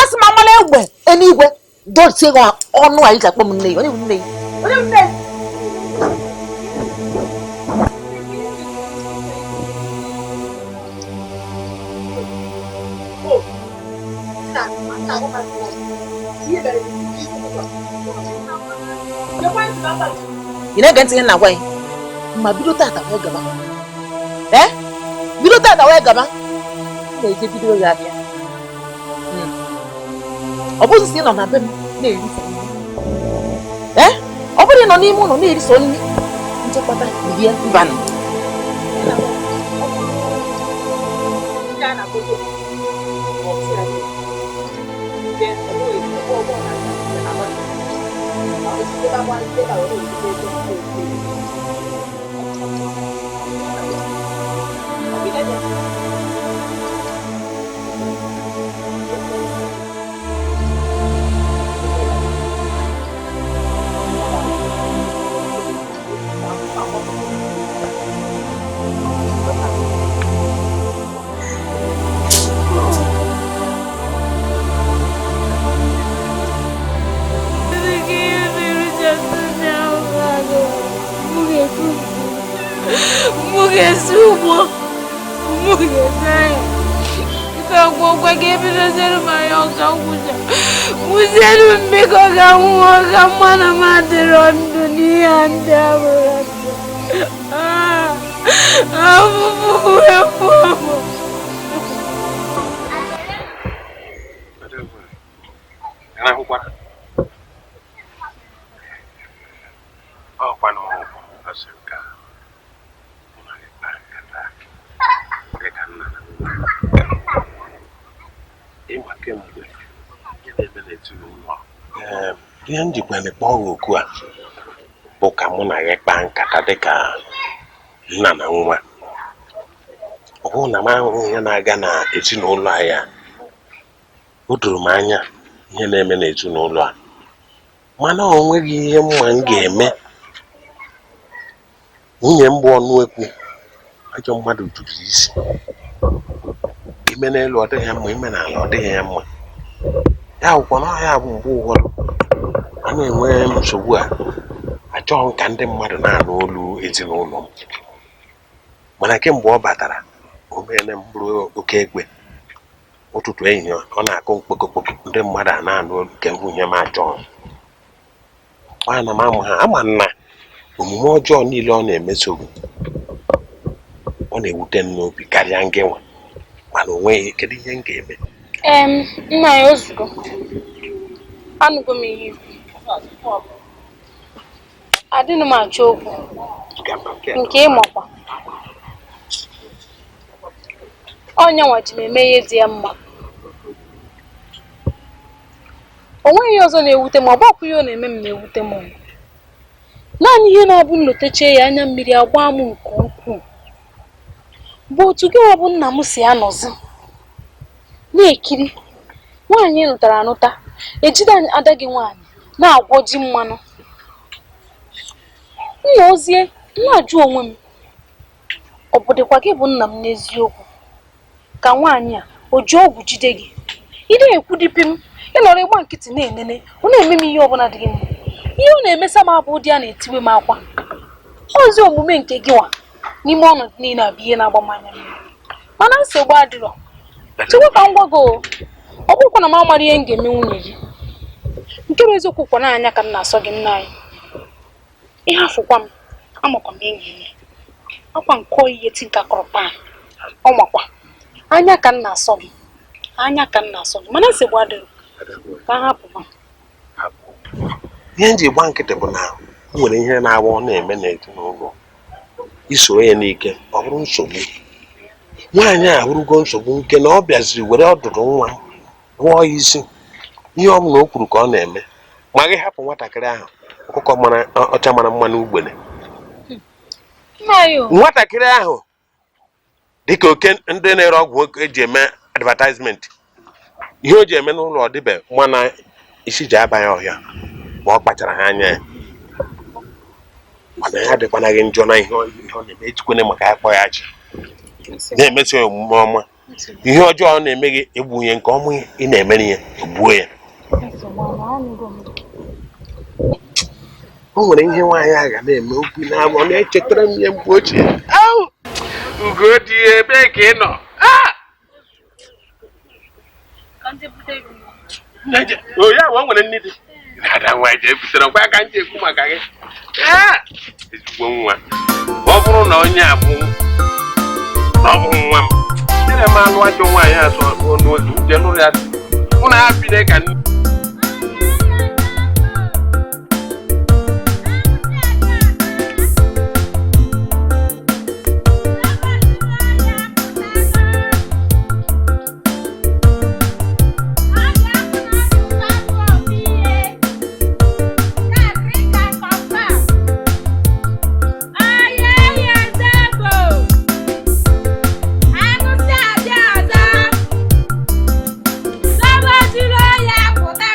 asị m amala egbe eluigwe dotie ọnụ anyị ji akpọ m nne onye bụ nne onye bụ nne ị na-ege ntị ihe na-agwa ya ma bido tata wee gaba bido tata wee gaba na-eje bido ya abịa ọ bụghị si nọ na be m na-erisa ọ bụrụ nọ n'ime ụlọ na-erisa nri nchekwata rie mbanụ ihe m jikwere kpọọ oku a bụ ka mụ na gị kpaa nkata dịka nna na nwa. Ọ bụrụ na m ahụghị ihe na-aga na ezinụlọ anyị, o doro m anya ihe na-eme n'ezinụlọ a, mana o nweghị ihe mma m ga-eme. Nwunye m bụ ọnụ ekwu, ajọ mmadụ juru isi. Ime n'elu ọ dịghị mma, ime n'ala ọ dịghị ya mma. Ya bụkwa na ọhịa bụ mgbe ụfọdụ a na-enwe nsogbu a, achọghị ka ndị mmadụ na-anụ olu ezinụlọ m. Mana kemgbe ọ batara, o meela m bụrụ oke ekpe. Ụtụtụ ehihie ọ na-akụ mkpokokpoko, ndị mmadụ a na-anụ olu nke nwunye m achọghị. Ana m ama na omume ọjọọ niile ọ na-emeso gị, ọ na-ewute m n'obi karịa ngị nwa. Mana o nweghị kedu ihe m ga-eme. Nna ya ozugbo anụgo m ihe adịnụ m achọ okwu nke ịmakwa onye nwa ji m eme ihe dị ya mma. O nweghị ihe ọzọ na-ewute m, ọ bụkwa ihe ọ na-eme m na-ewute m. Naanị ihe na-abụ nlotechee ya anya mmiri agba m nke ukwuu bụ otu gị ọ bụ nna m si anọzi na-ekiri nwaanyị lụtara anụta ejide ada gị nwaanyị na-agwọ ji mmanụ. Nna ozie na-ajụ onwe m, ọ bụ dịkwa gị bụ nna m n'eziokwu ka nwaanyị a o ji ọgwụ jide gị? Ị na-ekwu dịpị m, ị nọrọ ịgba nkịtị na-enene, ọ na-eme m ihe ọbụla dị gị mma. Ihe ọ na-emesa m abụ ụdị a na-etiwe m akwa. Ozi omume nke gị nwa n'ime ọnọdụ niile abụ ihe na-agba m anya mmiri. Mana nsogbu adịrọ, chekwa ka m gwa gị, ọ bụrụkwa na m amara ihe m ga-eme nwunye gị. Nke bụ eziokwu kwa n'anya ka m na-asọ gị nna anyị. Ihe afụkwa m, amakwa m enyi eme akwa nkọ ihe tinka kọrọpa ọ makwa anya ka m na-asọ gị, anya ka m na-asọ gị. Mana nsogbu adịrọ, ka m hapụ m. Ihe m ji gba nkịtị bụ na o nwere ihe na-agba ọ na-eme n'ezinụlọ. Isoro ya n'ike ọ bụrụ nsogbu. Nwaanyị a bụrụgo nsogbu nke na ọ bịaziri were ọdụdụ nwa rụọ ya isi. Ihe ọ bụla o kwuru ka ọ na-eme. Ma gị hapụ nwatakịrị ahụ, ọkụkọ ọcha mara mma n'ugbene. Nwatakịrị ahụ dịka oke ndị na-ere ọgwụ eji eme advertisement. Ihe o ji eme n'ụlọ ọ dịbe mana isi ji abanye ọhịa ma ọ kpachara ha anya ya. Mana ya dịkwana gị njọ na ihe ọ na-eme, ejikwene maka ya kpọ ya achị na-emeso ya omume ọma. Ihe ọjọọ ọ na-eme gị egbunye nke ọma ị na-emere ya egbuo ya. O nwere ihe nwaanyị a ga na-eme okwu na-abụ, ọ na-echetara m ihe mgbe ochie. Ugo dị ebe ka ị nọ. Ya o nwere nne dị ada nwaanyị ji ebutere nkwa ka m ji ekwu maka gị. Ezigbo nwa, ọ bụrụ na onye a bụ nwa m, nyere m anụ ajọ nwaanyị asọ n'otu nje nụrụ ya mụ na ya bide ka Lọ́wọ́ dúró yẹ kò tẹ́.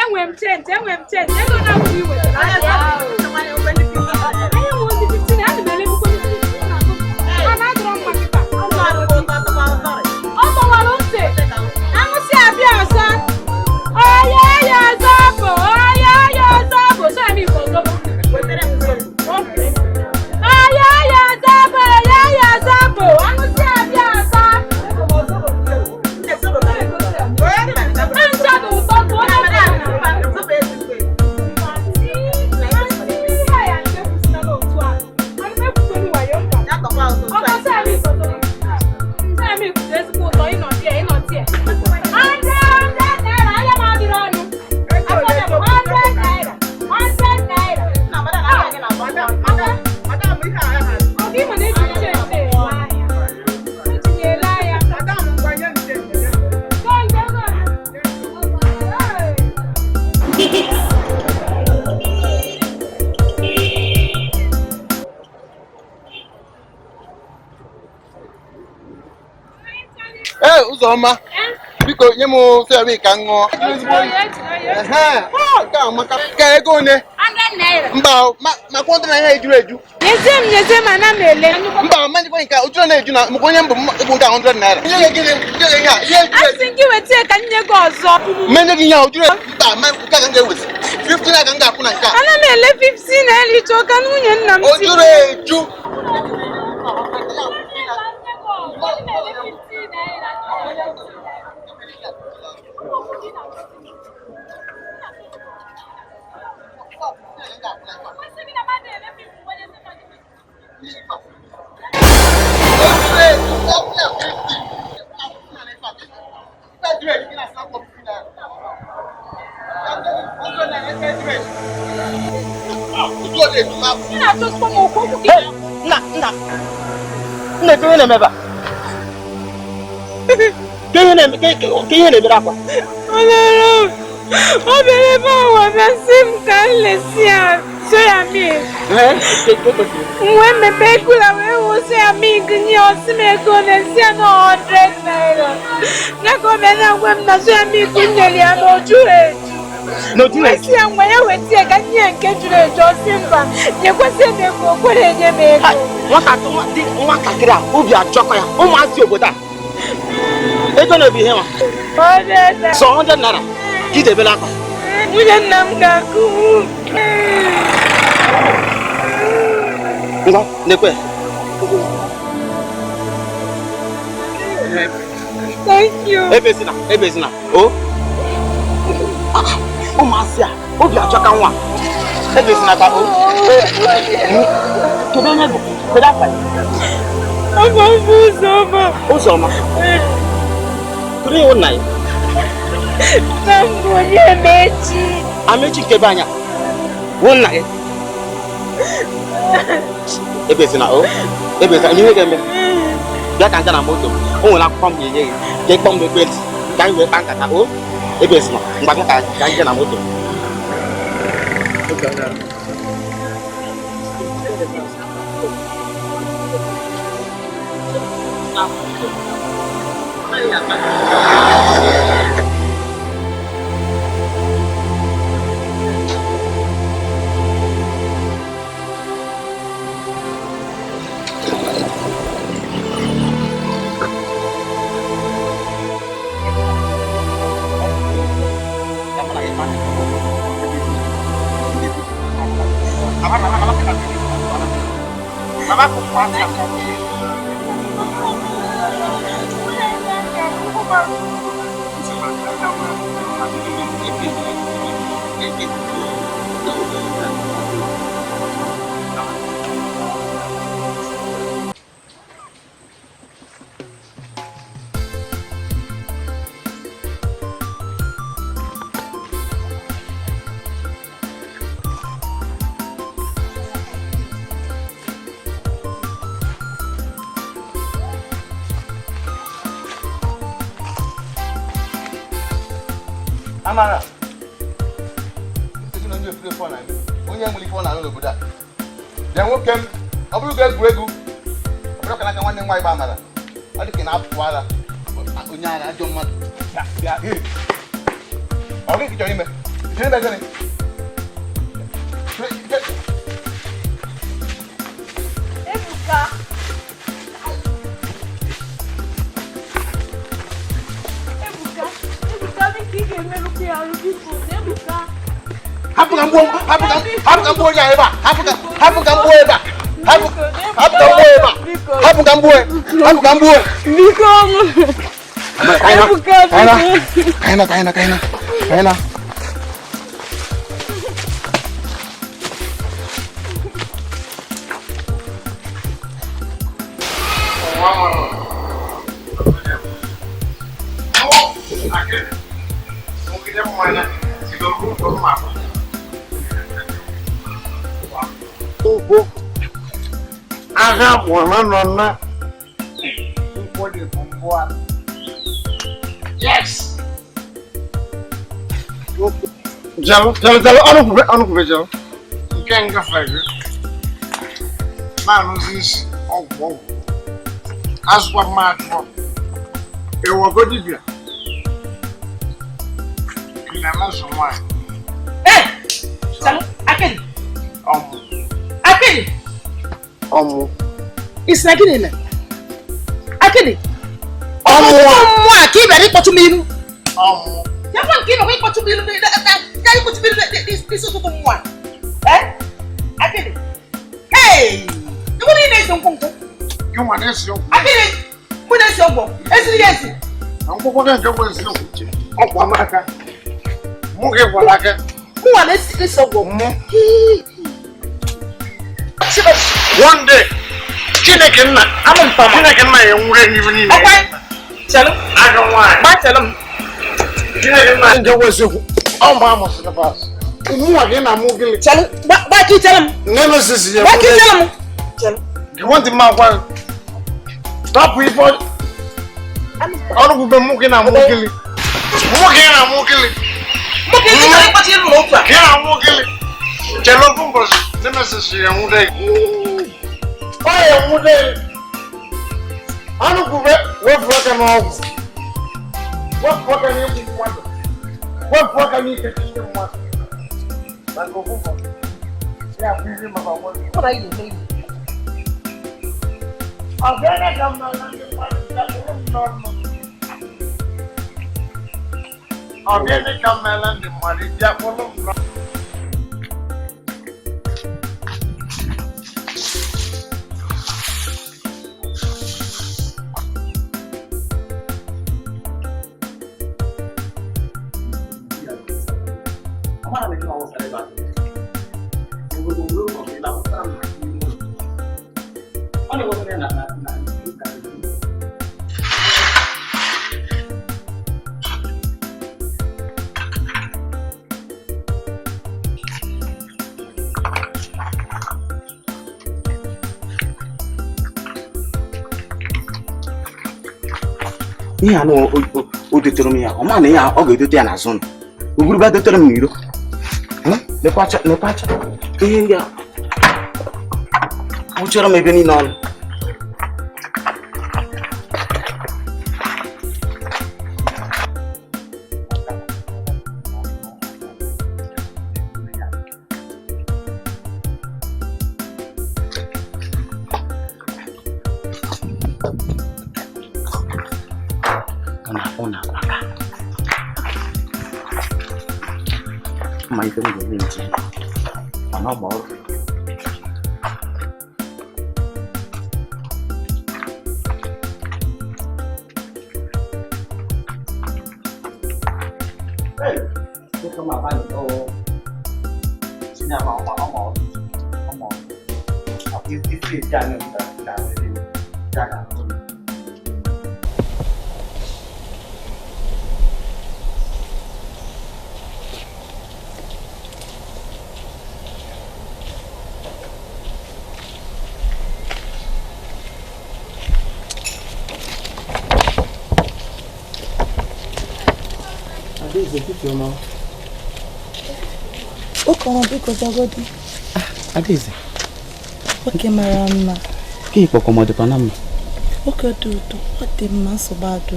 Enwe m change. Ego na bụ iwe. Uzoma, biko nye m sebi ka ṅụọ. Nke a maka ka ego ne. Mba, ma kwọnta na ihe ejuru eju. Nyeze m ana m ele. Mba, ma njikwa nke ojuru na-eju na mko onye mbụ ịbụ ụda 100 naira. Nye gị ihe asị gị weta ka nye gị ọzọ. Menye gị ihe ojuru mba, ma nke a ga-ewezi. 15 naira ka m ga-akwụ na nke a. Ana m ele 15 naira ịchọ ka nwunye nna m. Ojuru eju. Obere bawa na sim ka lesia so ya mi. Mwe mebe kula we wo so ya mi gni osime go na sia no 100 naira. Na go be na gwem na so ya mi kunyeli ano jure. No jure. Sia mwe ya wetie ka nye nke jure jo simba. Nye kwese ne ko kwere nye me ego. Nwata kira obi achọkọ ya. Ụmụazị obodo a. Ego na obi hewa. 100 naira. Kide bela kwa. Nwunye nna m ga-akụ. Ngwa, nekwe. Thank you. Ebezina. Oh. Ụmụasị a, obi achọka nwa. Ebezina ka o. Kedu onye bụ? Kedu afa ya? Ụzọma. Kedu ihe nna ya? Amechi nke be anya wụ nna gị ebezina ihe ga-eme bịa ka nka na moto o nwere akwụkwọ m ga-enye gị ka ịkpọ m ekwentị ka anyị wee kpaa nkata o ebezina mgbe bịa ka anyị jee na moto Amara. Onye ofere fọ na onye nwere ife ọ na-arụ n'obodo a. Bịa nwoke m, ọ bụrụ ga egwuregwu. Ọ bụrụ ka n'aka nwanne m nwaanyị bụ Amara. Ọ dị ka na-apụ ara onye ara ajọ mmadụ. Bịa. Oke, kita ini. Sini dah sini. Ebuka. Ebuka ni kike meluki arugi ko. Ebuka. Hapu kambu ya eba. Hapu kambu eba. Hapu kambu. Biko. Ebuka. Kaina. Agha mwana nona. Yes. Jalo, anu kube jalo. Nkenga fage. Manu zisi ogbo. Aswa matmo. Ewo godibia. Ina maso mwa. Jalo, akeli. Omo. Isna gini ne? Akeli. Omo aki bari potu miru. Omo. Ya wan ki no potu miru ya potu miru this so to mwa. Akeli. Hey! You want to know something? You want to see? Akeli. Mo na si ogbo. Esi yesi. Anko ko den jowo si okuche. Okwa maka. Mo ge walaka. Mo wa na si ogbo. One day, Chineke nna, Chineke nna ya nwure n'ihu niile. Okay. Chalo. Aga nwaanyị. Ba chalo. Chineke nna nje wesekwu. Ọ ma amasị na bas. Ụmụ gị na mụ gịlị. Chalo. Ba ki chalo. Nne sisi ya. Ba ki chalo. Chalo. You want the man kwa? Stop people. Ọrụ bube mụ gị na mụ gịlị. Mụ gị na mụ gịlị. Mo ki ni ka pa ti ru o kwa. Gị na mụ gịlị. Chelo bumbosi. Nne sisi ya nwude. Oye nwude. Ọrụ bube wefu aka n'ọgwụ. Wefu aka n'egwu mmadụ. Wefu aka n'ike ndị mmadụ. Na nke bumbo. Ya bụ ihe maka nwere. Ko na yi ni. Ọ̀gẹ́rẹ́ kan máa ń ní pàṣípàṣẹ lọ́nà. Ọ̀gẹ́rẹ́ kan máa ń ní pàṣípàṣẹ lọ́nà. Ihe anụ o dotere m ya, ọ ma na ya ọ ga-edote ya n'azụ nụ. Ogwurugba dotere m n'iro. Lekwacha ihe ndị a nwụchara m ebe niile ọnụ. Mày cái gì mình chỉ mà nó bỏ cái không mà ba được đâu xin nhà bảo không mỏ học cái cha nên cả cha cả Oke biko jagodi. Adaeze. Oke mara mma. Ke ikpọkọ dịkwa na mma. Oke dị ụtọ. Ọ dị mma nsogbu adụ.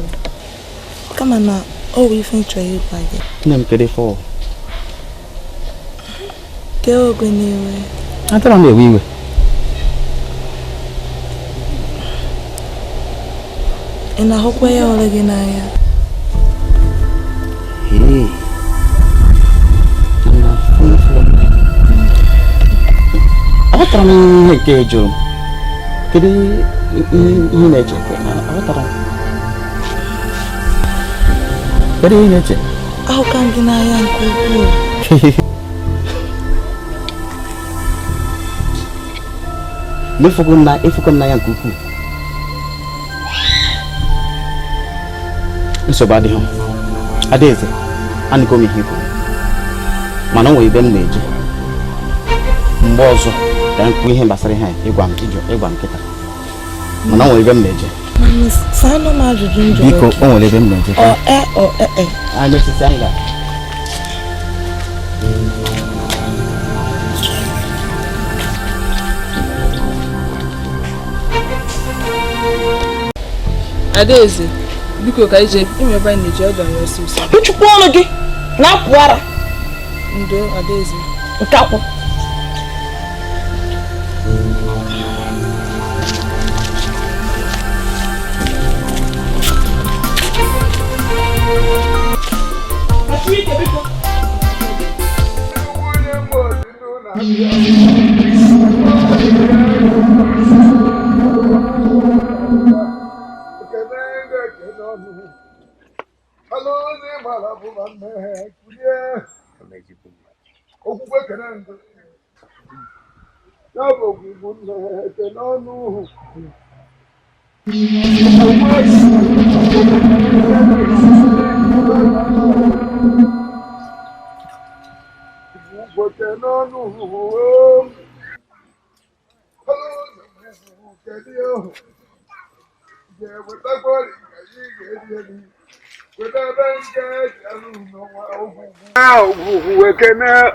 Kama na Oh, we think you by it. Nem kede for. Go go anyway. I thought I'm we. And I hope we all again aya. Hey. I thought I'm here Joe. Kede you nature. I thought Kede you nature. How can ginaya nkuku? Ifukun na yankuku. So bad home. Adeze. Ani komi hiku. Mana wo ibe mmeje. Mbozo. Dan ku ihe basare ha igwa nkita. Mana wo ibe mmeje. Sano ma ajujunjo. Biko o wo ibe mmeje. Ah, no sisanga. Adeze, biko ka ije imeba n'ije ọdọ ya ọsịsọ. Uchukwu ọnụ gị na-apụara. Ndo Adeze. Nke akwụ.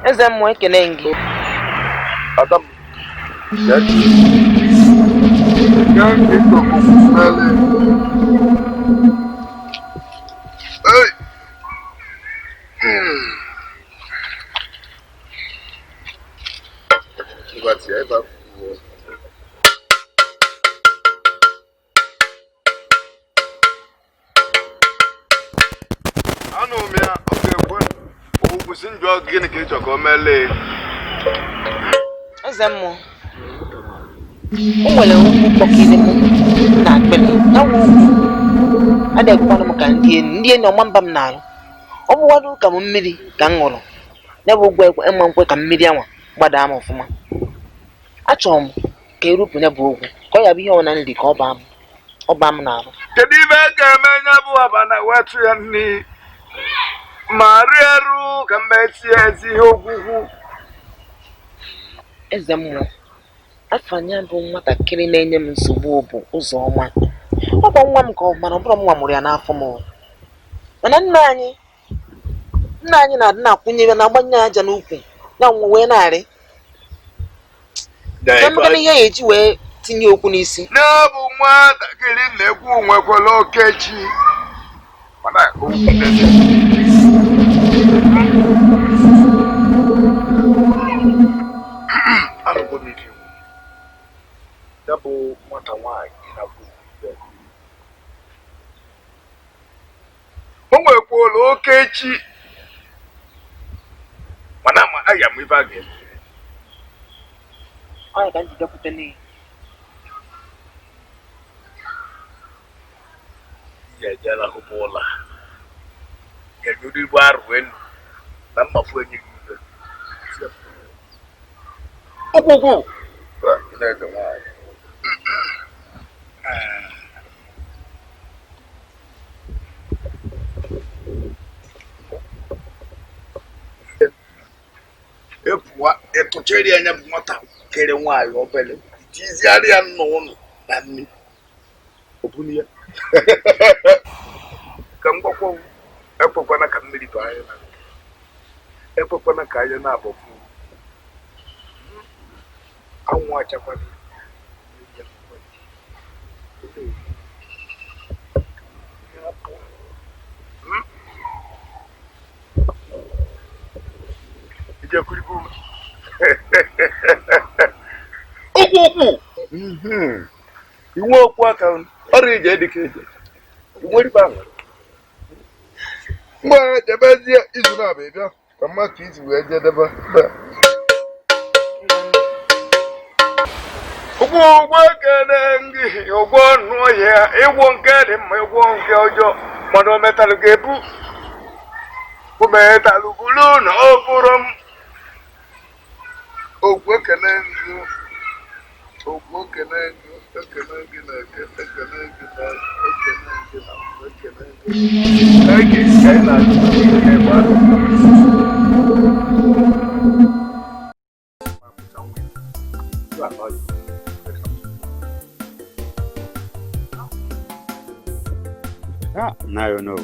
Eze mmụọ ekene gị. Adam. Eze mmụọ. O nwere ugwu kpọkiri m na akpịrị. Ya nwe ugwu. Adịghịkwanụ m ka ndị enyi ọma mba m na-alụ. Ọ bụwadụ ka m mmiri ka m ṅụrụ. Ya bụ ụgwọ ịma nkwe ka mmiri anwa gbadaa m ọfụma. Achọrọ m ka erupụ ya bụ ogwu ka ọ ya bụ ihe ọ na nri ka ọ baa m n'ahụ. Kedu ibe ga-eme nya bụ abana wetu ya nni ma rịarụ ka mmeti ezi ihe ogwugwu. Eze mmụọ, afọ anya bụ nwatakịrị na-enye m nsogbu bụ ụzọ ọma. Ọ bụ nwa m ka ọ mara ọ bụrụ m nwa mụrụ ya n'afọ m. Mana nna anyị na-adị na-akwụnye na-agbanye aja n'ukwu ya nwa wee na-arị. Emekana ihe ya eji wee tinye okwu n'isi. N'ọbụ nwatakịrị na-ekwu nwekwara okechi. Ya bụ nwata nwaanyị na-abụ o nwekwara okechi mana aya m ibe a ga-eme. Ọ ka njidepụta n'ihi. Ya ejela hụba ụla ya nyụrụ igbo arụ enu na mmafu enyi gị ibe ụkwụkwụ na-ede nwaanyị epụwa ịtụchiri anya bụ nwata kere nwaanyị obele tizigharị ya n'ụlọ na nne obunu ya ka mgbakwa ekwekwana ka mmiri bụ anya na ekwekwana ka anya na-abọfu anwụ achakwana ije kuribu okwu iwe okwu aka ọrụ ije dịka eje nwere ibe ahụ mgbe debezie izu na-abịa bịa ka mmadụ izi wee jedebe ụgbọ ekene ngị ụgbọ nnụọ ya ịgwọ nke dị mma ịgwọ nke ọjọọ mana o metalụ ga-ebu o metalụ bulu na ọ bụrụ m okwu ekene ngị okwu ekene ngị ekene ngị na ekene ngị na ekene ngị na ekene ngị ka ị na-ajụ ihe gbara Now you know.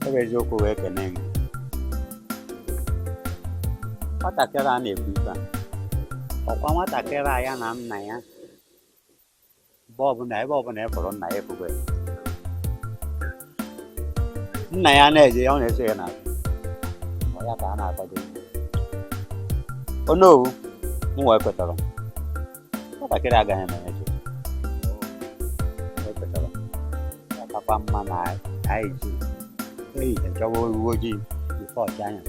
Ebe eziokwu wee kene m. Nwatakịrị a na-ekwu ife a. Ọkwa nwatakịrị a ya na nna ya. Ebe ọbụla e fọrọ nna ya efugo ya. Nna ya na-eje ya ọ na-eso ya na ọ ya ka a na-akwado. Onowu m wee kwetara. Nwatakịrị agaghị eme eche. Papa mma na anyị ji chọwa uwe ojii bifo ọcha anya